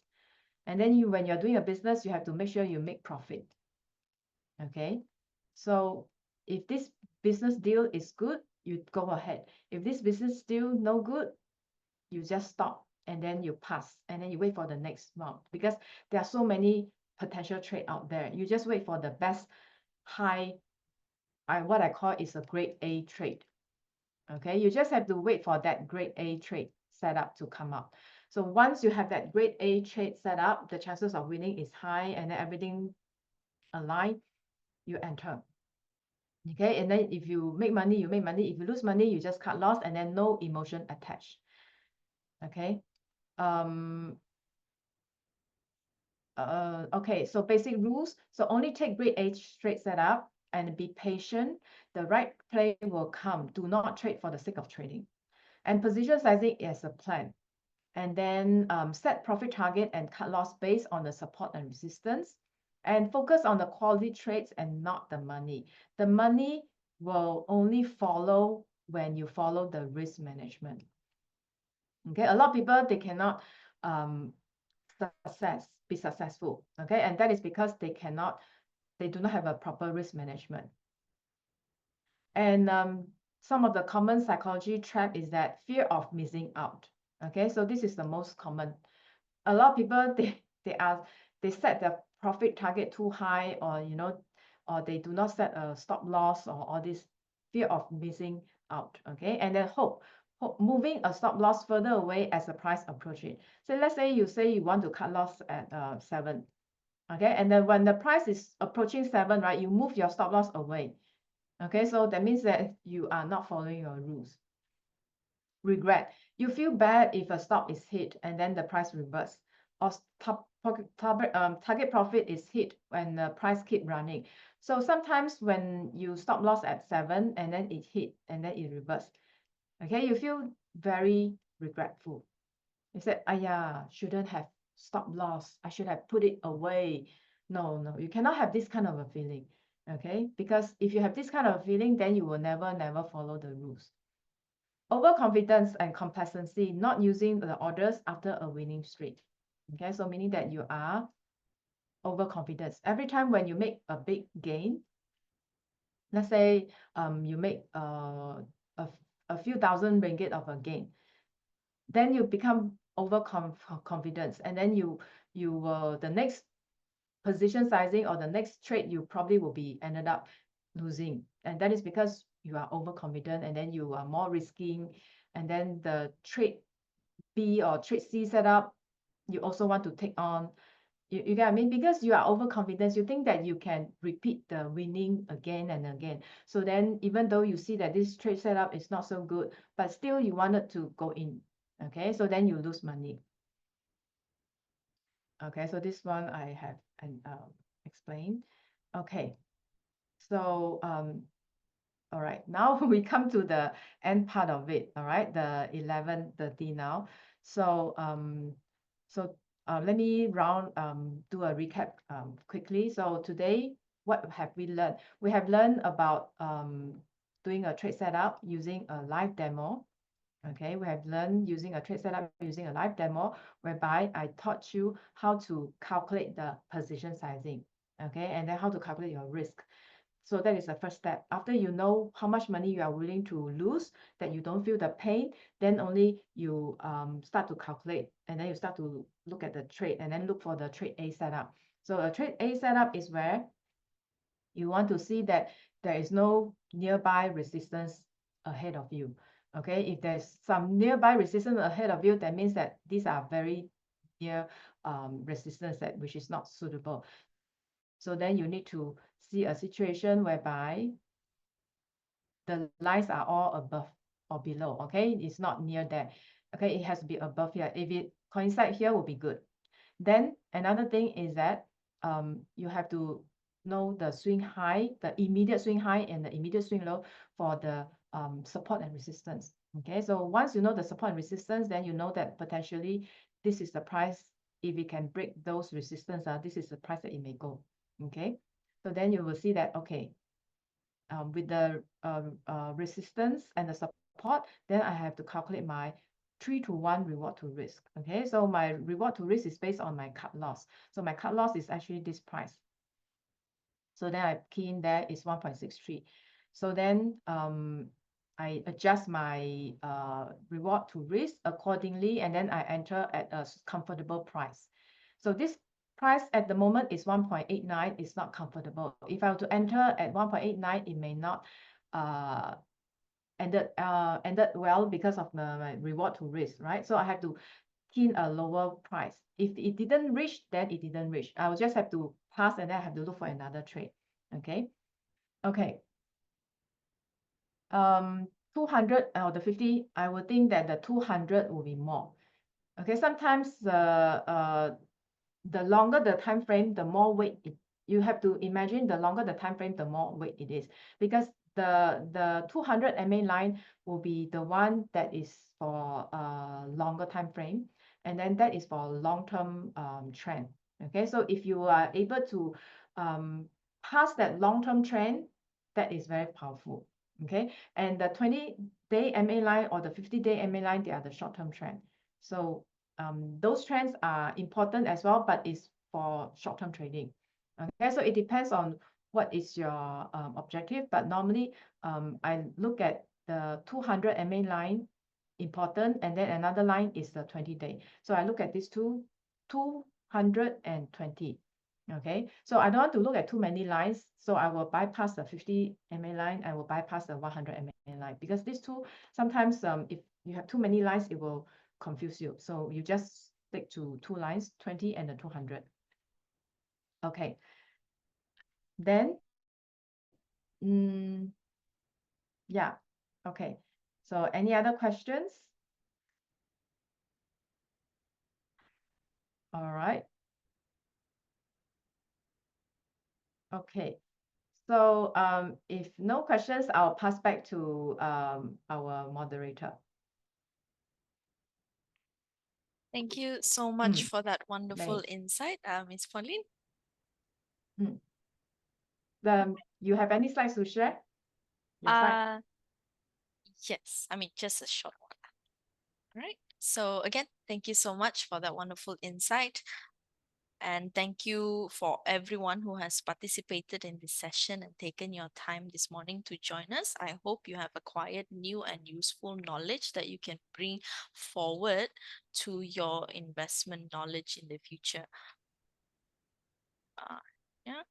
and then when you're doing a business, you have to make sure you make profit. Okay, so if this business deal is good, you go ahead. If this business deal no good, you just stop, and then you pass, and then you wait for the next round, because there are so many potential trade out there. You just wait for the best high, what I call is a grade A trade. Okay, you just have to wait for that grade A trade setup to come up. So once you have that grade A trade set up, the chances of winning is high, and then everything aligned, you enter. Okay, and then if you make money, you make money. If you lose money, you just cut loss, and then no emotion attached. Okay. Okay, so basic rules. So only take grade A trade setup and be patient. The right play will come. Do not trade for the sake of trading. And position sizing is a plan. And then set profit target and cut loss based on the support and resistance. And focus on the quality trades and not the money. The money will only follow when you follow the risk management. Okay, a lot of people, they cannot be successful. Okay, and that is because they do not have a proper risk management. And some of the common psychology trap is that fear of missing out. Okay, so this is the most common. A lot of people, they set their profit target too high, or or they do not set a stop loss, or all this fear of missing out. Okay, and then moving a stop loss further away as the price approaches. So let's say you want to cut loss at 7. Okay, and then when the price is approaching 7, right, you move your stop loss away. Okay, so that means that you are not following your rules. Regret. You feel bad if a stop is hit and then the price reverses, or target profit is hit when the price keep running. So sometimes when you stop loss at 7 and then it hit and then it reverses, okay, you feel very regretful. You said, "Aya, shouldn't have stop loss. I should have put it away." No, you cannot have this kind of a feeling. Okay, because if you have this kind of feeling, then you will never follow the rules. Overconfidence and complacency, not using the orders after a winning streak. Okay, so meaning that you are overconfident. Every time when you make a big gain, let's say you make a few thousand ringgit of a gain, then you become overconfident, and then you will, the next position sizing or the next trade, you probably will be ended up losing, and that is because you are overconfident, and then you are more risking, and then the trade B or trade C setup, you also want to take on. You get what I mean? Because you are overconfident, you think that you can repeat the winning again and again. So then even though you see that this trade setup is not so good, but still you wanted to go in. Okay, so then you lose money. Okay, so this one I have explained. Okay, so all right, now we come to the end part of it. All right, the 11:30 now. So let me do a recap quickly. So today, what have we learned? We have learned about doing a trade setup using a live demo. Okay, we have learned using a trade setup using a live demo, whereby I taught you how to calculate the position sizing. Okay, and then how to calculate your risk. So that is the first step. After you know how much money you are willing to lose, that you don't feel the pain, then only you start to calculate, and then you start to look at the trade, and then look for the trade A setup. So a trade A setup is where you want to see that there is no nearby resistance ahead of you. Okay, if there's some nearby resistance ahead of you, that means that these are very near resistance which is not suitable. So then you need to see a situation whereby the lines are all above or below. Okay, it's not near there. Okay, it has to be above here. If it coincides here, will be good. Then another thing is that you have to know the swing high, the immediate swing high and the immediate swing low for the support and resistance. Okay, so once you know the support and resistance, then you know that potentially this is the price. If it can break those resistance, this is the price that it may go. Okay, so then you will see that, okay, with the resistance and the support, then I have to calculate my 3-to-1 reward to risk. Okay, so my reward to risk is based on my cut loss. So my cut loss is actually this price. So then I key in there is 1.63. So then I adjust my reward to risk accordingly, and then I enter at a comfortable price. So this price at the moment is 1.89. It's not comfortable. If I were to enter at 1.89, it may not ended well because of my reward to risk, right? So I have to key in a lower price. If it didn't reach, then it didn't reach. I will just have to pass, and then I have to look for another trade. Okay. 200 or the 50, I would think that the 200 will be more. Okay, sometimes the longer the time frame, the more weight you have to imagine. The longer the time frame, the more weight it is, because the 200 MA line will be the one that is for a longer time frame, and then that is for long-term trend. Okay, so if you are able to pass that long-term trend, that is very powerful. Okay, and the 20-day MA line or the 50-day MA line, they are the short-term trend. So those trends are important as well, but it's for short-term trading. Okay, so it depends on what is your objective, but normally I look at the 200 MA line important, and then another line is the 20-day. So I look at these two, 220. Okay, so I don't want to look at too many lines, so I will bypass the 50 MA line. I will bypass the 100 MA line, because these two, sometimes if you have too many lines, it will confuse you. So you just stick to two lines, 20 and the 200. Okay, then yeah, okay, so any other questions? All right. Okay, so if no questions, I'll pass back to our moderator. Thank you so much for that wonderful insight, Ms. Pauline. You have any slides to share? Your slide? Yes, I mean, just a short one. All right. So again, thank you so much for that wonderful insight. And thank you for everyone who has participated in this session and taken your time this morning to join us. I hope you have acquired new and useful knowledge that you can bring forward to your investment knowledge in the future. Yeah.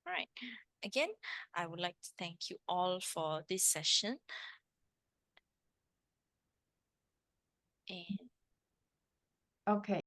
All right. Again, I would like to thank you all for this session. And Okay.